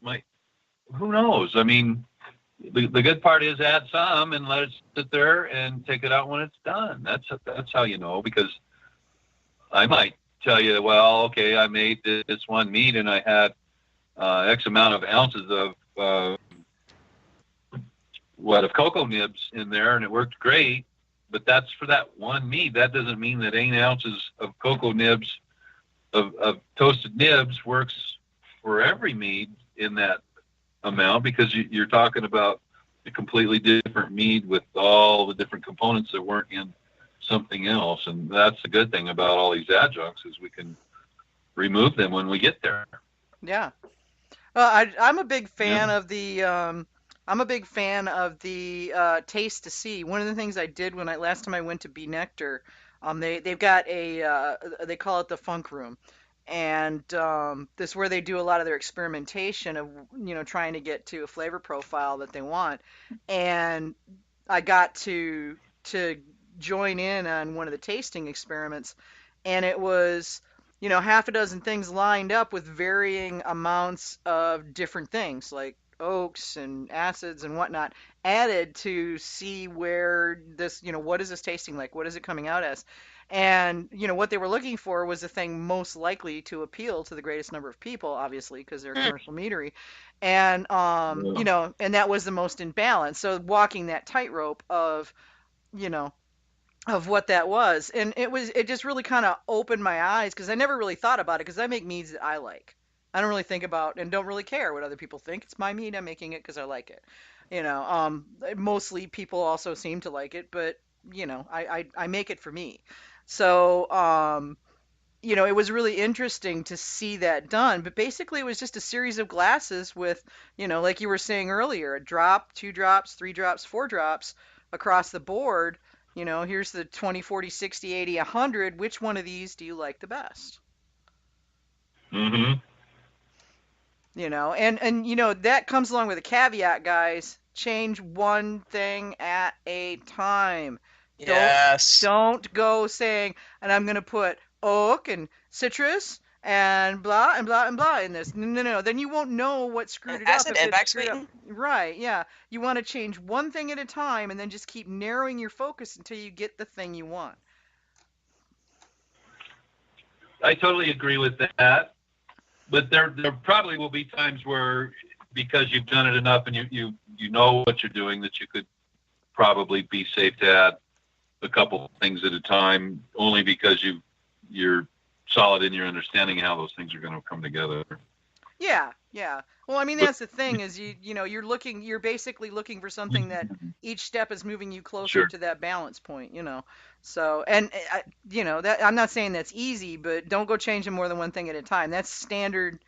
who knows? I mean, the good part is add some and let it sit there and take it out when it's done. That's how you know, because I might tell you, well, okay, I made this one mead and I had X amount of ounces of cocoa nibs in there, and it worked great. But that's for that one mead. That doesn't mean that 8 ounces of cocoa nibs of toasted nibs works for every mead in that amount, because you're talking about a completely different mead with all the different components that weren't in something else. And that's the good thing about all these adjuncts, is we can remove them when we get there. Yeah. I'm a big fan of the taste to see. One of the things I did last time I went to Bee Nectar, they've got they call it the Funk Room, and this is where they do a lot of their experimentation of trying to get to a flavor profile that they want. And I got to join in on one of the tasting experiments, and it was half a dozen things lined up with varying amounts of different things like oaks and acids and whatnot added to see where this, what is this tasting like? What is it coming out as? And, what they were looking for was the thing most likely to appeal to the greatest number of people, obviously, because they're commercial meadery. And, and that was the most in balance. So walking that tightrope of, of what that was. And it just really kind of opened my eyes, because I never really thought about it, because I make meads that I like. I don't really think about and don't really care what other people think. It's my mead. I'm making it because I like it. Mostly people also seem to like it, but I make it for me. So it was really interesting to see that done. But basically, it was just a series of glasses with, like you were saying earlier, a drop, 2 drops, 3 drops, 4 drops across the board. Here's the 20, 40, 60, 80, 100. Which one of these do you like the best? Mm-hmm. And that comes along with a caveat, guys. Change one thing at a time. Yes. Don't go saying, and I'm going to put oak and citrus and blah and blah and blah in this. No. Then you won't know what screwed it up. Acid and back sweeten? Right, yeah. You want to change one thing at a time and then just keep narrowing your focus until you get the thing you want. I totally agree with that. But there probably will be times where, because you've done it enough and you know what you're doing, that you could probably be safe to add a couple things at a time, only because you're solid in your understanding how those things are going to come together. Yeah. Well, I mean, that's the thing is you're basically looking for something that each step is moving you closer to that balance point, So, and that I'm not saying that's easy, but don't go changing more than one thing at a time. That's standard,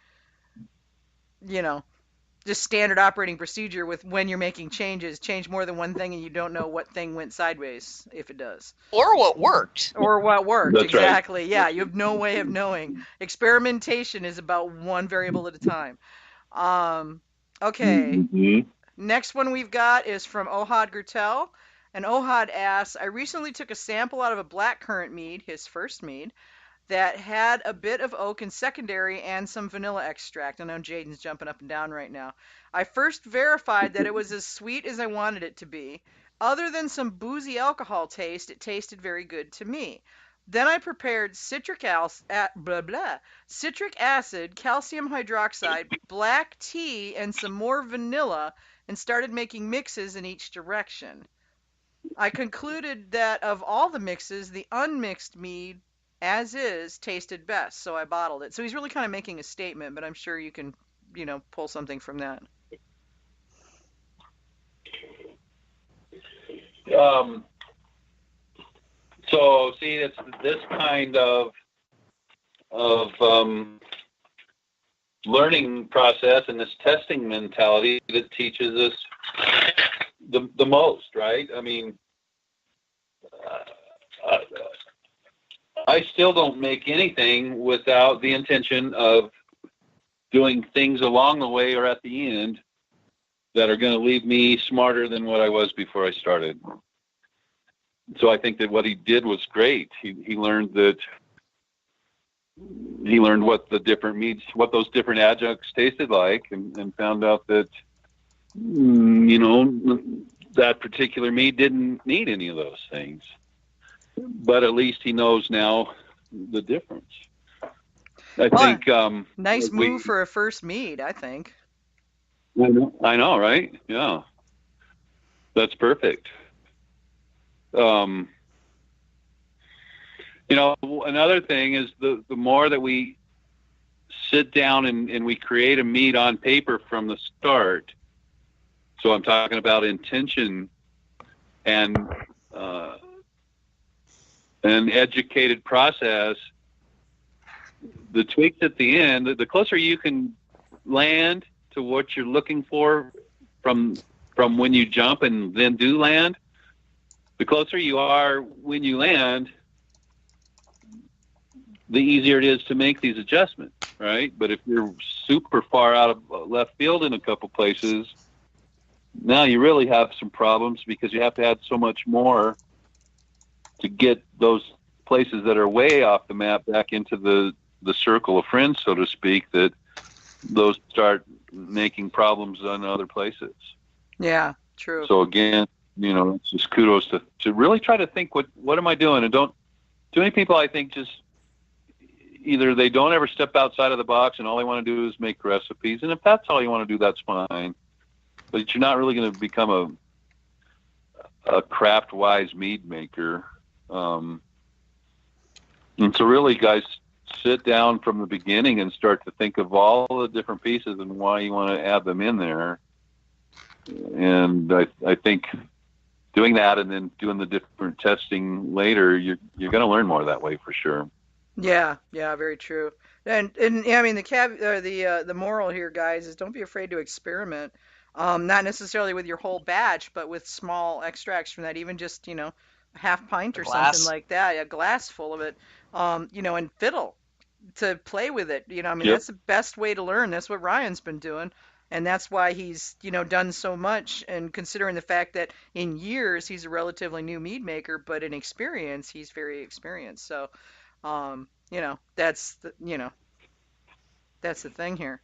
just standard operating procedure with when you're making changes. Change more than one thing and you don't know what thing went sideways, if it does. Or what worked. Or what worked. That's right. Exactly. Yeah, you have no way of knowing. Experimentation is about one variable at a time. Okay. Mm-hmm. Next one we've got is from Ohad Gertel. And Ohad asks, I recently took a sample out of a blackcurrant mead, his first mead, that had a bit of oak in secondary and some vanilla extract. I know Jaden's jumping up and down right now. I first verified that it was as sweet as I wanted it to be. Other than some boozy alcohol taste, it tasted very good to me. Then I prepared citric acid, calcium hydroxide, black tea, and some more vanilla, and started making mixes in each direction. I concluded that of all the mixes, the unmixed mead, as is, tasted best, so I bottled it. So he's really kind of making a statement, but I'm sure you can, pull something from that. So see, it's this kind of learning process and this testing mentality that teaches us the most, right? I mean, I still don't make anything without the intention of doing things along the way or at the end that are going to leave me smarter than what I was before I started. So I think that what he did was great. He learned what the different meats, what those different adjuncts tasted like, and found out that, that particular mead didn't need any of those things. But at least he knows now the difference. I think nice move for a first mead, I think. I know, right? Yeah. That's perfect. Another thing is the more that we sit down and we create a mead on paper from the start. So I'm talking about intention and an educated process. The tweaks at the end, the closer you can land to what you're looking for from when you jump and then do land, the closer you are when you land, the easier it is to make these adjustments, right? But if you're super far out of left field in a couple places, now you really have some problems because you have to add so much more to get those places that are way off the map back into the circle of friends, so to speak, that those start making problems on other places. Yeah, true. So again, it's just kudos to really try to think, what am I doing? And too many people, I think, just either they don't ever step outside of the box and all they want to do is make recipes. And if that's all you want to do, that's fine. But you're not really going to become a craft-wise mead maker. And so really, guys, sit down from the beginning and start to think of all the different pieces and why you want to add them in there. And I think doing that and then doing the different testing later, you're going to learn more that way for sure. Yeah, very true. And I mean the moral here, guys, is don't be afraid to experiment. Not necessarily with your whole batch, but with small extracts from that, even just a half pint or something like that, a glass full of it. And fiddle to play with it. Yep. That's the best way to learn. That's what Ryan's been doing. And that's why he's, done so much. And considering the fact that in years he's a relatively new mead maker, but in experience he's very experienced. So, that's the thing here.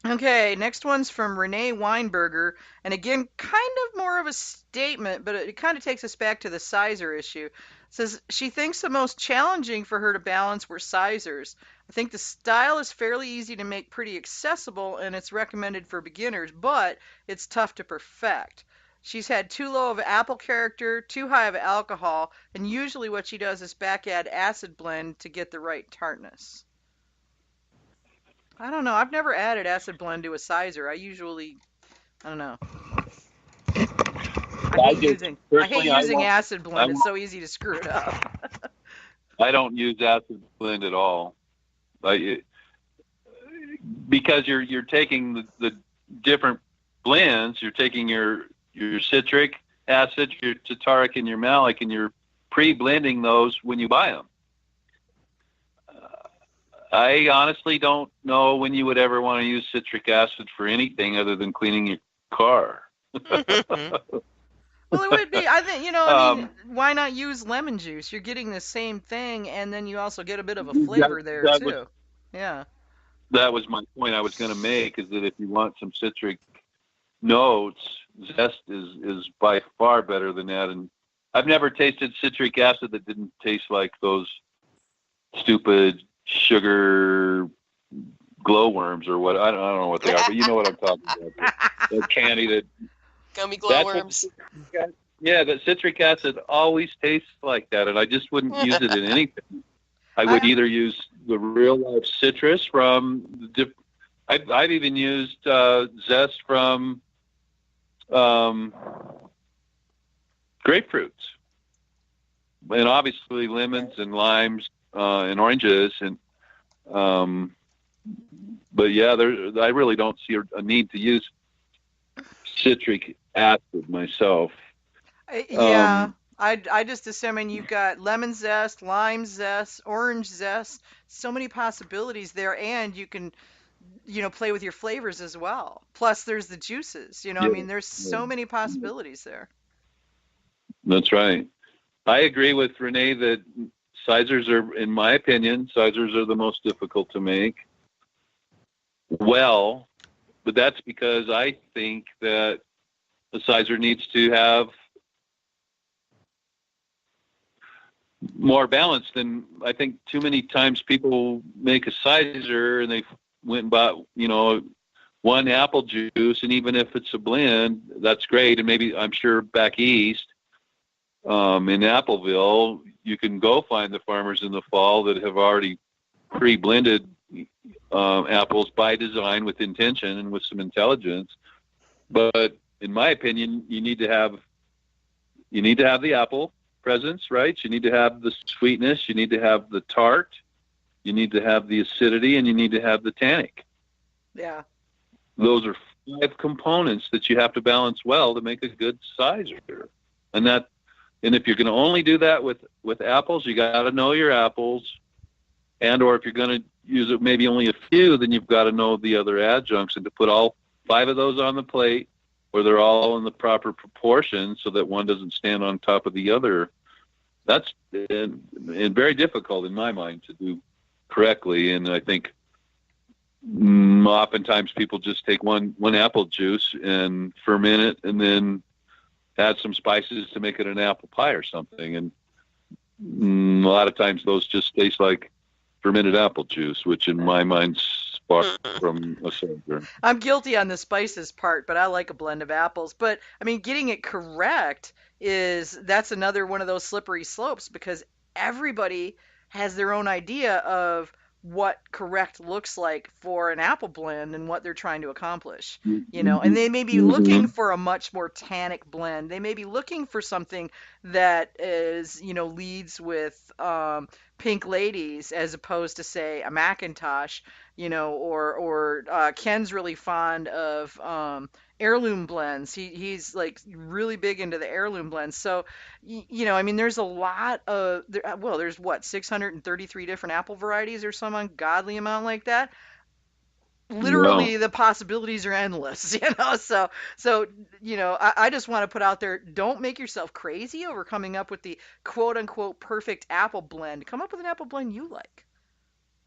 Okay, next one's from Renee Weinberger, and again, kind of more of a statement, but it kind of takes us back to the sizer issue. It says she thinks the most challenging for her to balance were sizers. I think the style is fairly easy to make pretty accessible, and it's recommended for beginners, but it's tough to perfect. She's had too low of apple character, too high of alcohol, and usually what she does is back add acid blend to get the right tartness. I don't know. I've never added acid blend to a sizer. I don't know. I hate using acid blend. It's so easy to screw it up. I don't use acid blend at all. because you're taking the different blends. You're taking your citric acid, your tartaric, and your malic, and you're pre-blending those when you buy them. I honestly don't know when you would ever want to use citric acid for anything other than cleaning your car. Well, it would be. I think, I mean, why not use lemon juice? You're getting the same thing, and then you also get a bit of a flavor there, too. Yeah. That was my point I was going to make, is that if you want some citric notes, zest is by far better than that. And I've never tasted citric acid that didn't taste like those stupid sugar glowworms or what. I don't know what they are, but you know what I'm talking about. The candy that... Gummy glowworms. Yeah, but citric acid always tastes like that, and I just wouldn't use it in anything. I would either use the real life citrus from I've even used zest from grapefruits, and obviously lemons and limes and oranges, and but yeah, I really don't see a need to use citric acid myself. Yeah, I just assume you've got lemon zest, lime zest, orange zest, so many possibilities there, and you can, play with your flavors as well. Plus, there's the juices. I mean, there's so many possibilities there. That's right. I agree with Renee that sizers are, in my opinion, sizers are the most difficult to make. Well, but that's because I think that the sizer needs to have more balance than I think too many times people make a sizer and they went and bought, one apple juice, and even if it's a blend, that's great. And maybe I'm sure back east, in Appleville, you can go find the farmers in the fall that have already pre-blended apples by design with intention and with some intelligence. But in my opinion, you need to have the apple presence, right? You need to have the sweetness, you need to have the tart, you need to have the acidity, and you need to have the tannic. Yeah. Those are 5 components that you have to balance well to make a good sizer. And if you're going to only do that with apples, you got to know your apples. Or if you're going to use it maybe only a few, then you've got to know the other adjuncts, and to put all 5 of those on the plate where they're all in the proper proportion so that one doesn't stand on top of the other. That's and very difficult in my mind to do correctly. And I think oftentimes people just take one apple juice and ferment it and then add some spices to make it an apple pie or something. And a lot of times those just taste like fermented apple juice, which in my mind's far from a cider. I'm guilty on the spices part, but I like a blend of apples. But I mean, getting it correct that's another one of those slippery slopes, because everybody has their own idea of what correct looks like for an apple blend and what they're trying to accomplish, and they may be looking for a much more tannic blend. They may be looking for something that is, leads with pink ladies as opposed to, say, a Macintosh, or Ken's really fond of heirloom blends. He's like really big into the heirloom blends. So, I mean, there's a lot of, there's what, 633 different apple varieties or some ungodly amount like that. Literally, the possibilities are endless, so, I just want to put out there, don't make yourself crazy over coming up with the quote unquote perfect apple blend. Come up with an apple blend you like.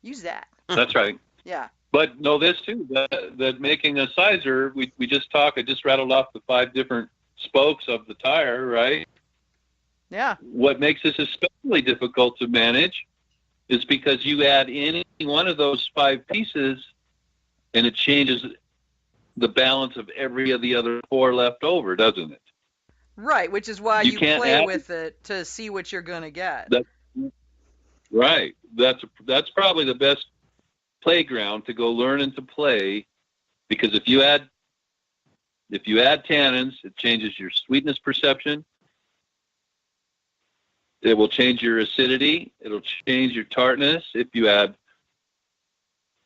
Use that. That's right. Yeah. But know this too, that making a sizer, we just talked, I just rattled off the 5 different spokes of the tire, right? Yeah. What makes this especially difficult to manage is because you add any one of those 5 pieces and it changes the balance of every of the other 4 left over, doesn't it? Right, which is why you play with it to see what you're going to get. Right. That's probably the best playground to go learn and to play, because if you add tannins, it changes your sweetness perception. It will change your acidity. It'll change your tartness. If you add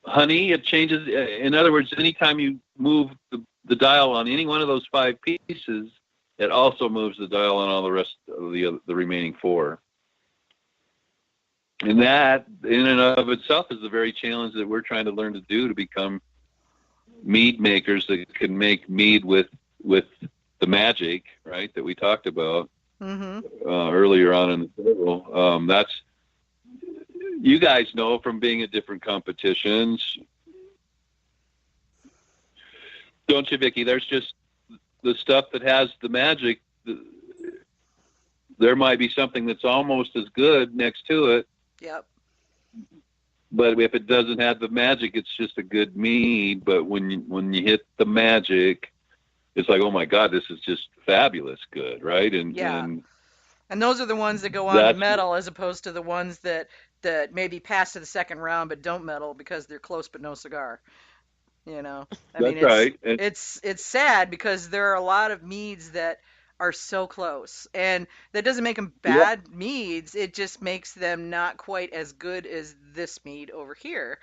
honey, it changes. In other words, anytime you move the dial on any one of those 5 pieces, it also moves the dial on all the rest of the remaining 4. And that, in and of itself, is the very challenge that we're trying to learn to do to become mead makers that can make mead with the magic, right, that we talked about earlier on in the show. That's, you guys know from being at different competitions, don't you, Vicki? There's just the stuff that has the magic. There might be something that's almost as good next to it. Yep. But if it doesn't have the magic, it's just a good mead. But when you hit the magic, it's like, oh my God, this is just fabulous good, right? And those are the ones that go on to medal, as opposed to the ones that maybe pass to the second round but don't medal because they're close but no cigar. You know, I mean, right. It's sad because there are a lot of meads that are so close, and that doesn't make them bad meads. It just makes them not quite as good as this mead over here,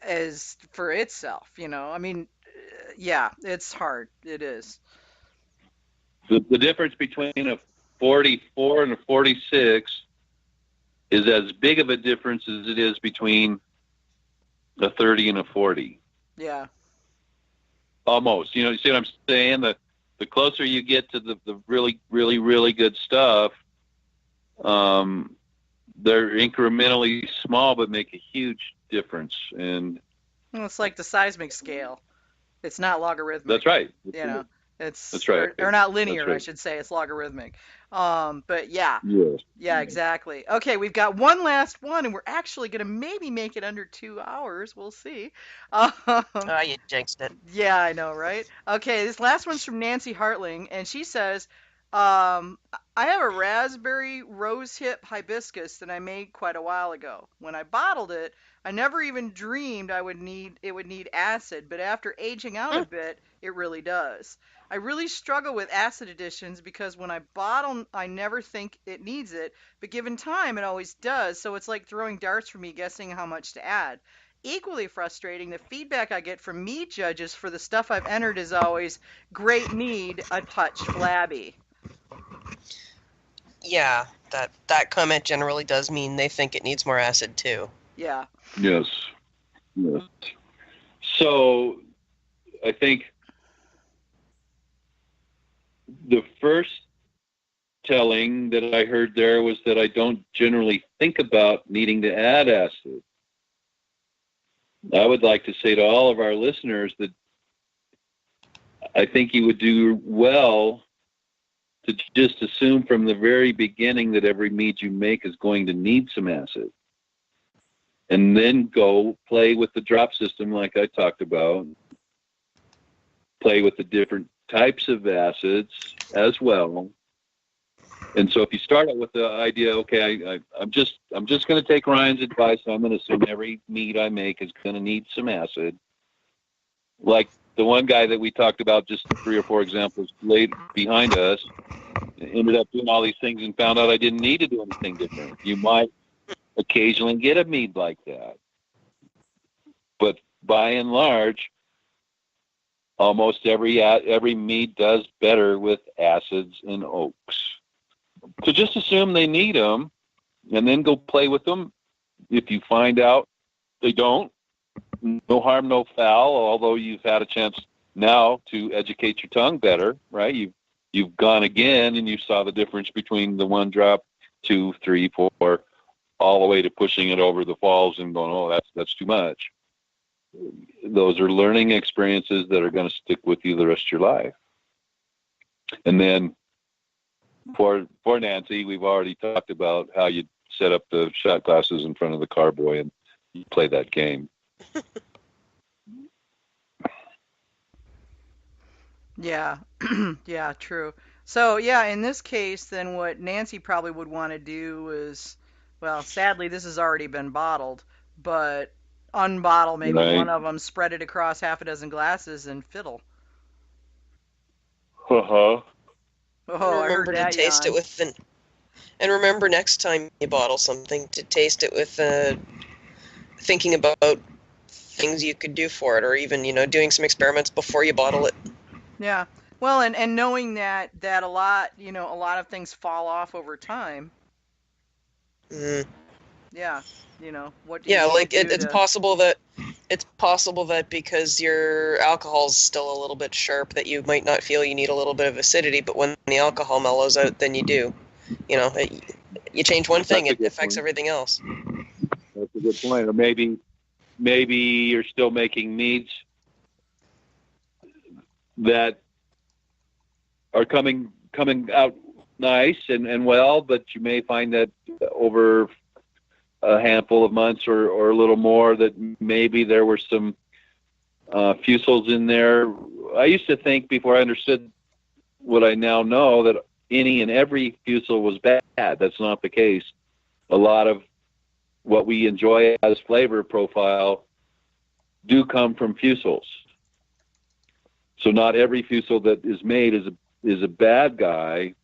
as for itself. You know, I mean, yeah, it's hard. It is. The difference between a 44 and a 46 is as big of a difference as it is between a 30 and a 40. Yeah. Almost. You know, you see what I'm saying? The closer you get to the really, really, really good stuff, they're incrementally small but make a huge difference. And well, it's like the seismic scale. It's not logarithmic. That's right. You know, that's right. Or not linear, I should say. It's logarithmic. But yeah. Yes. Yeah, exactly. Okay, we've got one last one, and we're actually going to maybe make it under 2 hours. We'll see. You jinxed it. Yeah, I know, right? Okay, this last one's from Nancy Hartling, and she says, I have a raspberry rosehip hibiscus that I made quite a while ago. When I bottled it, I never even dreamed it would need acid, but after aging out a bit, it really does. I really struggle with acid additions because when I bottle, I never think it needs it, but given time, it always does, so it's like throwing darts for me guessing how much to add. Equally frustrating, the feedback I get from mead judges for the stuff I've entered is always, great mead, a touch flabby. Yeah, that comment generally does mean they think it needs more acid too. Yeah. Yes. So I think the first telling that I heard there was that I don't generally think about needing to add acid. I would like to say to all of our listeners that I think you would do well to just assume from the very beginning that every mead you make is going to need some acid. And then go play with the drop system like I talked about. Play with the different types of acids as well. And so if you start out with the idea, okay, I'm just going to take Ryan's advice. I'm going to assume every mead I make is going to need some acid. Like the one guy that we talked about, just 3 or 4 examples laid behind us, ended up doing all these things and found out I didn't need to do anything different. You might occasionally get a mead like that. But by and large, almost every mead does better with acids and oaks. So just assume they need them and then go play with them. If you find out they don't, no harm, no foul, although you've had a chance now to educate your tongue better, right? You've gone again and you saw the difference between the 1 drop, 2, 3, 4, all the way to pushing it over the falls and going, oh, that's too much. Those are learning experiences that are going to stick with you the rest of your life. And then for Nancy, we've already talked about how you set up the shot glasses in front of the carboy and you play that game. Yeah, yeah, true. So, yeah, in this case, then what Nancy probably would want to do is, well, sadly, this has already been bottled, but unbottle maybe one of them, spread it across half a dozen glasses, and fiddle. Uh-huh. Oh, I heard that, to taste it with and remember next time you bottle something to taste it with thinking about things you could do for it, or even, doing some experiments before you bottle it. Yeah. Well, and knowing that a lot, a lot of things fall off over time. Mm. Yeah. What do you Yeah, need like to do it's possible that because your alcohol's still a little bit sharp, that you might not feel you need a little bit of acidity, but when the alcohol mellows out, then you do. You change one thing, it affects point. everything else. That's a good point. Or maybe you're still making meads that are coming out nice and well, but you may find that over a handful of months or a little more that maybe there were some fusels in there. I used to think, before I understood what I now know, that any and every fusel was bad. That's not the case. A lot of what we enjoy as flavor profile do come from fusels. So not every fusel that is made is a bad guy.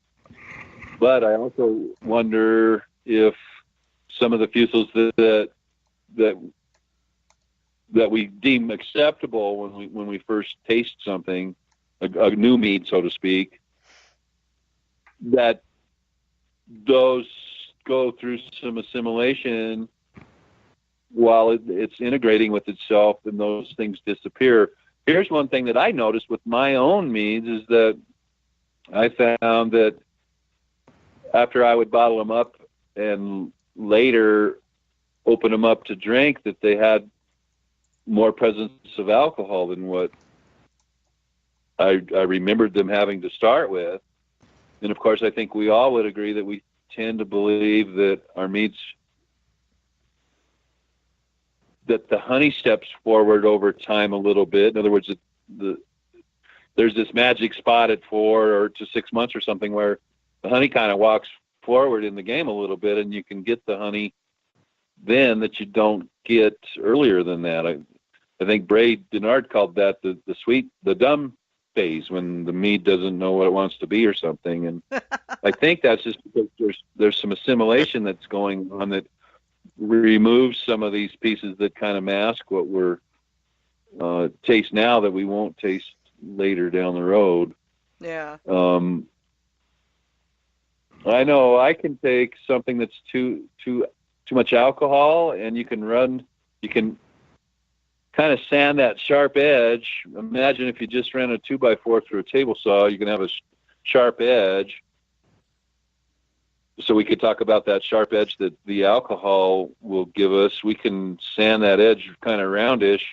But I also wonder if some of the fusels that we deem acceptable when we first taste something, a new mead, so to speak, that those go through some assimilation while it's integrating with itself, and those things disappear. Here's one thing that I noticed with my own meads is that I found that after I would bottle them up and later open them up to drink, that they had more presence of alcohol than what I remembered them having to start with. And of course, I think we all would agree that we tend to believe that our meads, that the honey steps forward over time a little bit. In other words, there's this magic spot at 4 or to 6 months or something where the honey kind of walks forward in the game a little bit, and you can get the honey then that you don't get earlier than that. I think Bray Denard called that the dumb phase, when the mead doesn't know what it wants to be or something. And I think that's just because there's some assimilation that's going on that removes some of these pieces that kind of mask what we're taste now that we won't taste later down the road. Yeah. I know I can take something that's too much alcohol, and you can kind of sand that sharp edge. Imagine if you just ran a 2x4 through a table saw, you can have a sharp edge. So we could talk about that sharp edge that the alcohol will give us. We can sand that edge kind of roundish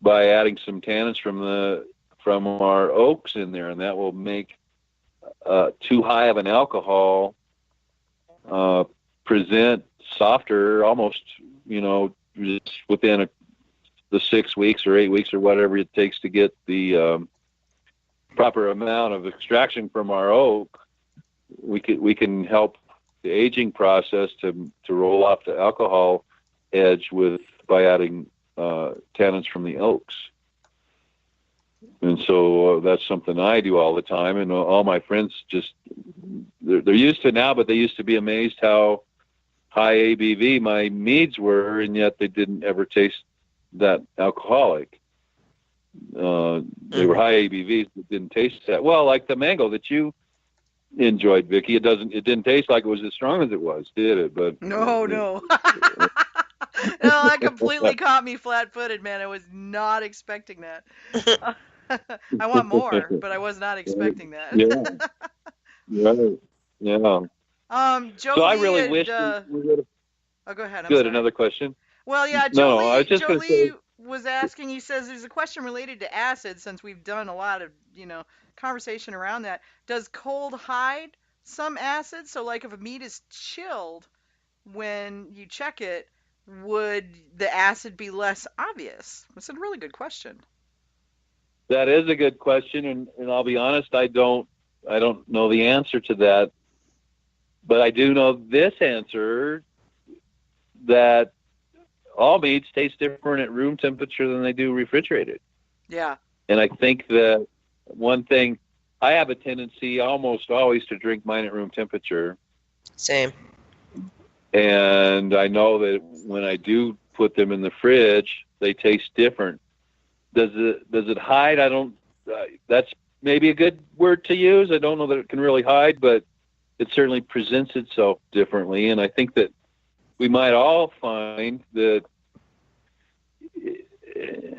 by adding some tannins from our oaks in there, and that will make too high of an alcohol present softer, almost, just within the 6 weeks or 8 weeks or whatever it takes to get the proper amount of extraction from our oak. We can help the aging process to roll off the alcohol edge by adding tannins from the oaks. And so that's something I do all the time, and all my friends they're used to now, but they used to be amazed how high ABV my meads were, and yet they didn't ever taste that alcoholic. They were high ABVs, but didn't taste that well, like the mango that you enjoyed, Vicky. It didn't taste like it was as strong as it was, did it? But no. No, that completely caught me flat-footed, man. I was not expecting that. I want more, but I was not expecting that. Yeah. Jolie, so I really wish we would have. Oh, go ahead. Good. Another question. Well, yeah, No, I was just going to say. Was asking, he says there's a question related to acid, since we've done a lot of, conversation around that. Does cold hide some acid? So, like, if a meat is chilled, when you check it, would the acid be less obvious? That's a really good question. That is a good question, and I'll be honest, I don't know the answer to that, but I do know this answer, that all meats taste different at room temperature than they do refrigerated. Yeah. And I think that one thing, I have a tendency almost always to drink mine at room temperature. Same. And I know that when I do put them in the fridge, they taste different. Does it hide? I don't. That's maybe a good word to use. I don't know that it can really hide, but it certainly presents itself differently. And I think that we might all find that.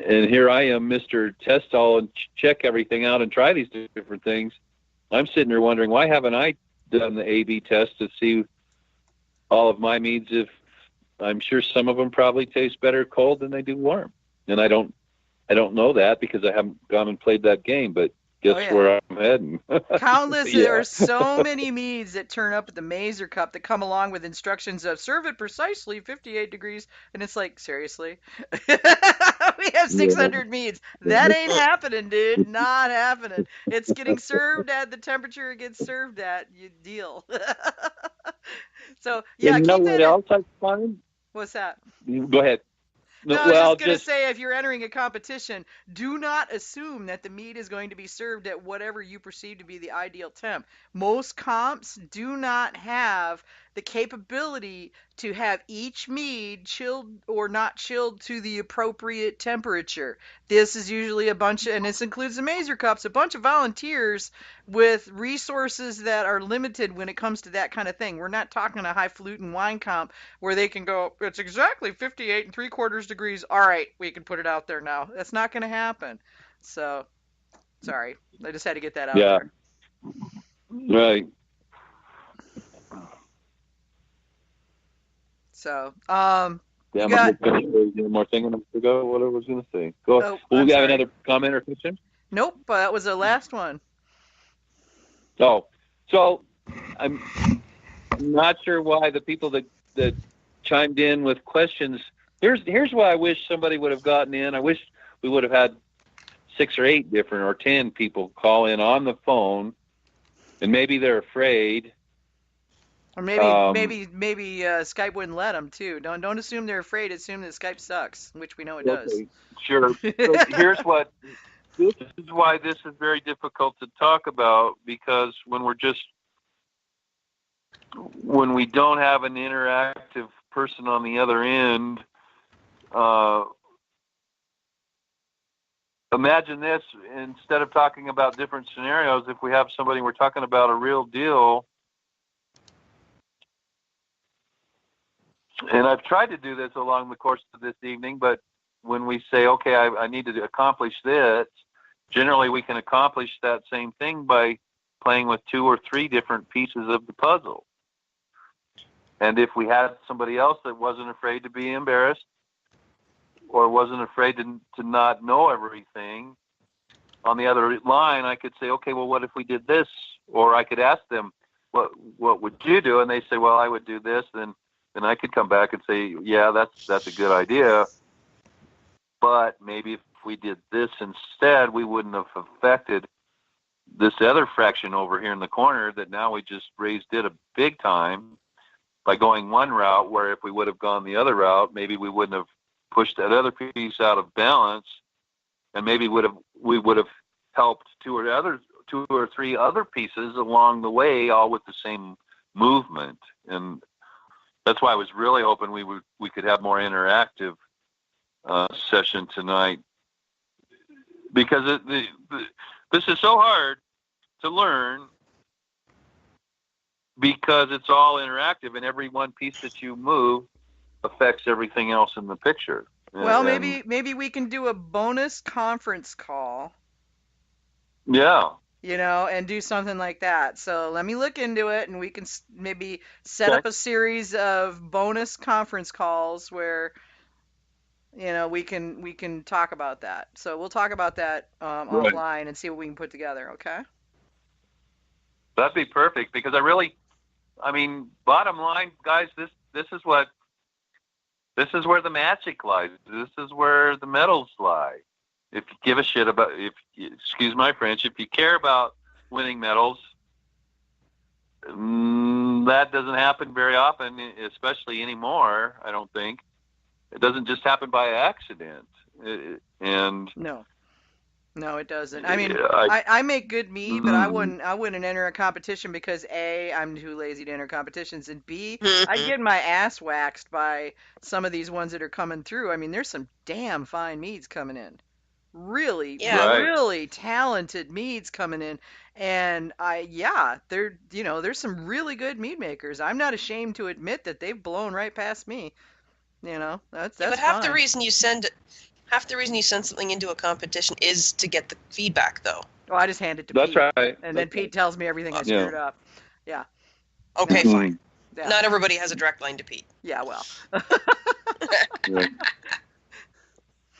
And here I am, Mr. Test All and check everything out and try these different things. I'm sitting there wondering, why haven't I done the A/B test to see all of my meads? If I'm sure some of them probably taste better cold than they do warm, and I don't know that because I haven't gone and played that game. But guess where I'm heading? Countless. Yeah. There are so many meads that turn up at the Mazer Cup that come along with instructions of serve it precisely 58 degrees, and it's like, seriously? We have 600 meads. That ain't happening, dude. Not happening. It's getting served at the temperature it gets served at. You deal. So yeah, And you know keep what that. else I find? What's that? Go ahead. No, I was just going to say, if you're entering a competition, do not assume that the mead is going to be served at whatever you perceive to be the ideal temp. Most comps do not have the capability to have each mead chilled or not chilled to the appropriate temperature. This is usually and this includes the Mazer Cups, a bunch of volunteers with resources that are limited when it comes to that kind of thing. We're not talking a highfalutin wine comp where they can go, it's exactly 58 3/4 degrees. All right, we can put it out there now. That's not going to happen. So, sorry. I just had to get that out there. Right. So, I'm going to say one more thing and I forgot what I was going to say. Go. Oh, we have another comment or question? Nope, that was the last one. Oh, so I'm not sure why the people that chimed in with questions. Here's why I wish somebody would have gotten in. I wish we would have had 6 or 8 different or 10 people call in on the phone, and maybe they're afraid. Or maybe Skype wouldn't let them too. Don't assume they're afraid. Assume that Skype sucks, which we know it does. Sure. So this is why this is very difficult to talk about, because when we don't have an interactive person on the other end, imagine this, instead of talking about different scenarios, if we have somebody, we're talking about a real deal. And I've tried to do this along the course of this evening, but when we say, okay, I need to accomplish this, generally we can accomplish that same thing by playing with 2 or 3 different pieces of the puzzle. And if we had somebody else that wasn't afraid to be embarrassed or wasn't afraid to not know everything, on the other line, I could say, okay, well, what if we did this? Or I could ask them, what would you do? And they say, well, I would do this. Then I could come back and say, yeah, that's a good idea. But maybe if we did this instead, we wouldn't have affected this other fraction over here in the corner that now we just raised it a big time by going one route, where if we would have gone the other route, maybe we wouldn't have pushed that other piece out of balance, and maybe we would have helped 2 or 3 other pieces along the way, all with the same movement. And that's why I was really hoping we could have more interactive session tonight, because this is so hard to learn, because it's all interactive and every one piece that you move affects everything else in the picture. Well, maybe we can do a bonus conference call. Yeah. And do something like that. So let me look into it, and we can maybe set up a series of bonus conference calls where, we can talk about that. So we'll talk about that offline and see what we can put together. Okay. That'd be perfect, because bottom line, guys, this is where the magic lies. This is where the medals lie. If you give a shit about, excuse my French, if you care about winning medals, that doesn't happen very often, especially anymore, I don't think. It doesn't just happen by accident. No. No, it doesn't. I mean, Yeah, I make good mead, but I mm, wouldn't enter a competition because A, I'm too lazy to enter competitions, and B, I Mhm. get my ass waxed by some of these ones that are coming through. I mean, there's some damn fine meads coming in. Really, Yeah. right. really talented meads coming in. And there's some really good mead makers. I'm not ashamed to admit that they've blown right past me. That's Yeah, but that's fine. half the reason you send something into a competition is to get the feedback, though. Oh, I just hand it to That's Pete, right. and then That's Pete right. tells me everything I Yeah. screwed up. Yeah. Okay, No. fine. Mhm. Yeah. Not everybody has a direct line to Pete. Yeah. Well. Yeah.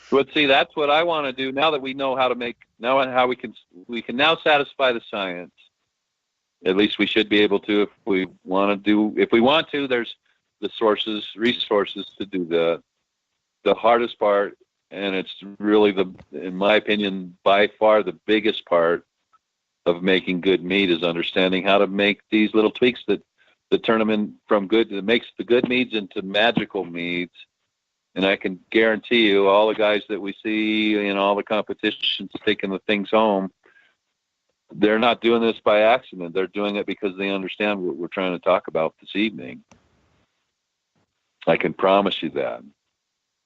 But see, that's what I want to do now that we know how to make. Now how we can now satisfy the science. At least we should be able to if we want to do. If we want to, there's the resources to do that. The hardest part, and it's really in my opinion, by far the biggest part of making good mead is understanding how to make these little tweaks that turn them in from good, that makes the good meads into magical meads. And I can guarantee you, all the guys that we see in all the competitions taking the things home, they're not doing this by accident. They're doing it because they understand what we're trying to talk about this evening. I can promise you that.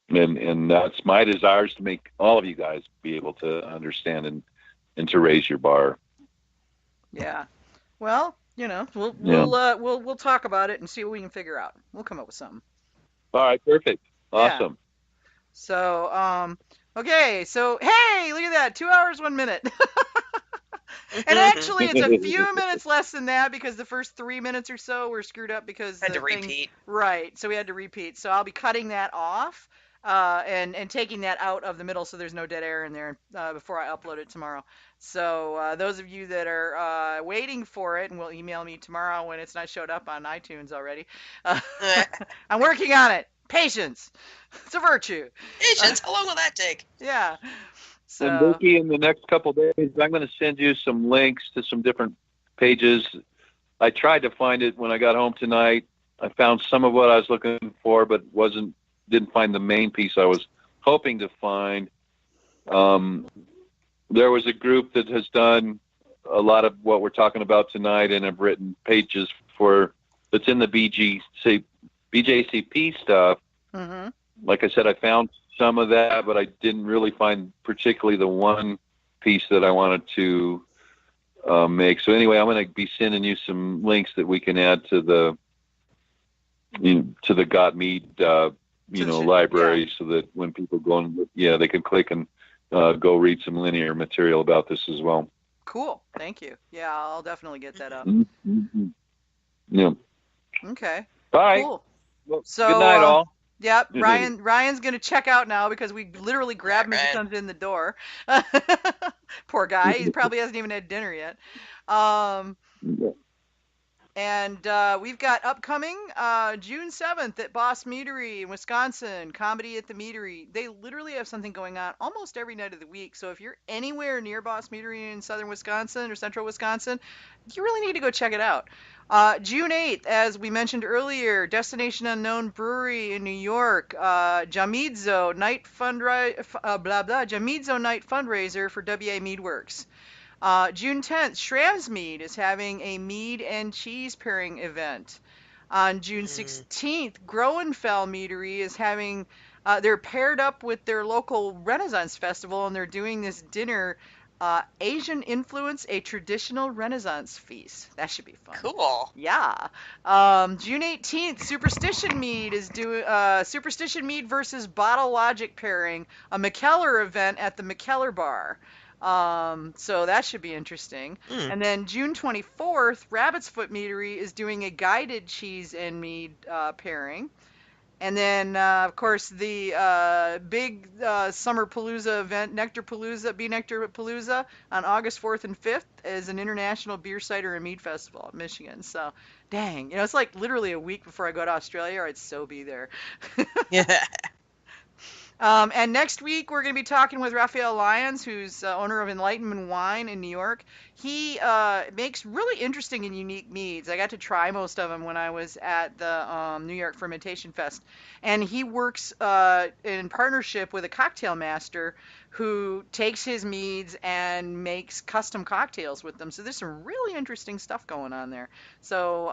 And that's my desire, is to make all of you guys be able to understand and to raise your bar. Yeah. Well, we'll Yeah. we'll talk about it and see what we can figure out. We'll come up with something. All right. Perfect. Yeah. Awesome. So, okay. So, hey, look at that. 2 hours, 1 minute. And actually, it's a few minutes less than that because the first 3 minutes or so were screwed up because Had the to thing. repeat. Right. So we had to repeat. So I'll be cutting that off, and taking that out of the middle so there's no dead air in there before I upload it tomorrow. So those of you that are waiting for it and will email me tomorrow when it's not showed up on iTunes already, uh, I'm working on it. Patience. It's a virtue. Patience, how long will that take? Yeah. And So. Vicky, in the next couple of days, I'm going to send you some links to some different pages. I tried to find it when I got home tonight. I found some of what I was looking for, but didn't find the main piece I was hoping to find. There was a group that has done a lot of what we're talking about tonight, and have written pages that's in the BJCP stuff. Mhm. Like I said, I found some of that, but I didn't really find particularly the one piece that I wanted to make. So anyway, I'm going to be sending you some links that we can add to the Got Mead library, so that when people go and they can click and go read some linear material about this as well. Cool. Thank you. Yeah, I'll definitely get that up. Mm-hmm. Yeah. Okay. All right. Cool. Well, So, good night, all. yep, Ryan's gonna check out now because we literally grab him as he Ryan. comes in the door. Poor guy. He probably hasn't even had dinner yet. Um, and we've got upcoming June 7th at Boss Meadery in Wisconsin, Comedy at the Meadery. They literally have something going on almost every night of the week. So if you're anywhere near Boss Meadery in southern Wisconsin or central Wisconsin, you really need to go check it out. June 8th, as we mentioned earlier, Destination Unknown Brewery in New York, Jamizzo Night Jamizzo Night Fundraiser for WA Meadworks. June 10th, Schramm's Mead is having a mead and cheese pairing event. On June 16th, Groenfell Meadery is having, they're paired up with their local Renaissance Festival, and they're doing this dinner, Asian Influence, a Traditional Renaissance Feast. That should be fun. Cool. Yeah. June 18th, Superstition Mead is doing Superstition Mead versus Bottle Logic pairing, a McKellar event at the McKellar Bar. So that should be interesting. And then June 24th, Rabbit's Foot Meadery is doing a guided cheese and mead pairing. And then, of course, the big Summer Palooza event, Nectar Palooza, Bee Nectar Palooza, on August 4th and 5th is an international beer, cider, and mead festival in Michigan. So, dang, it's like literally a week before I go to Australia, or I'd so be there. Yeah. And next week, we're going to be talking with Raphael Lyons, who's owner of Enlightenment Wine in New York. He makes really interesting and unique meads. I got to try most of them when I was at the New York Fermentation Fest. And he works in partnership with a cocktail master who takes his meads and makes custom cocktails with them. So there's some really interesting stuff going on there. So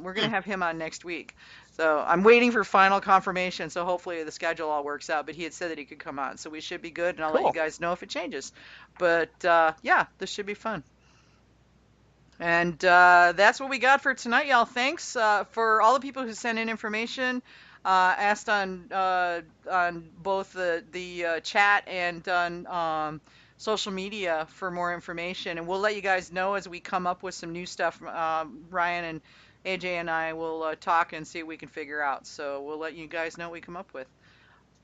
we're going to have him on next week. So I'm waiting for final confirmation, so hopefully the schedule all works out. But he had said that he could come on, so we should be good, and I'll let you guys know if it changes. But yeah, this should be fun. And that's what we got for tonight, y'all. Thanks for all the people who sent in information, asked on both the chat and on social media for more information. And we'll let you guys know as we come up with some new stuff. Ryan and AJ and I will talk and see what we can figure out. So we'll let you guys know what we come up with.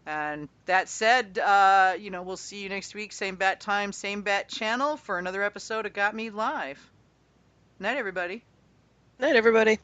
And that said, we'll see you next week, same bat time, same bat channel for another episode of Got Me Live. Night, everybody. Night, everybody.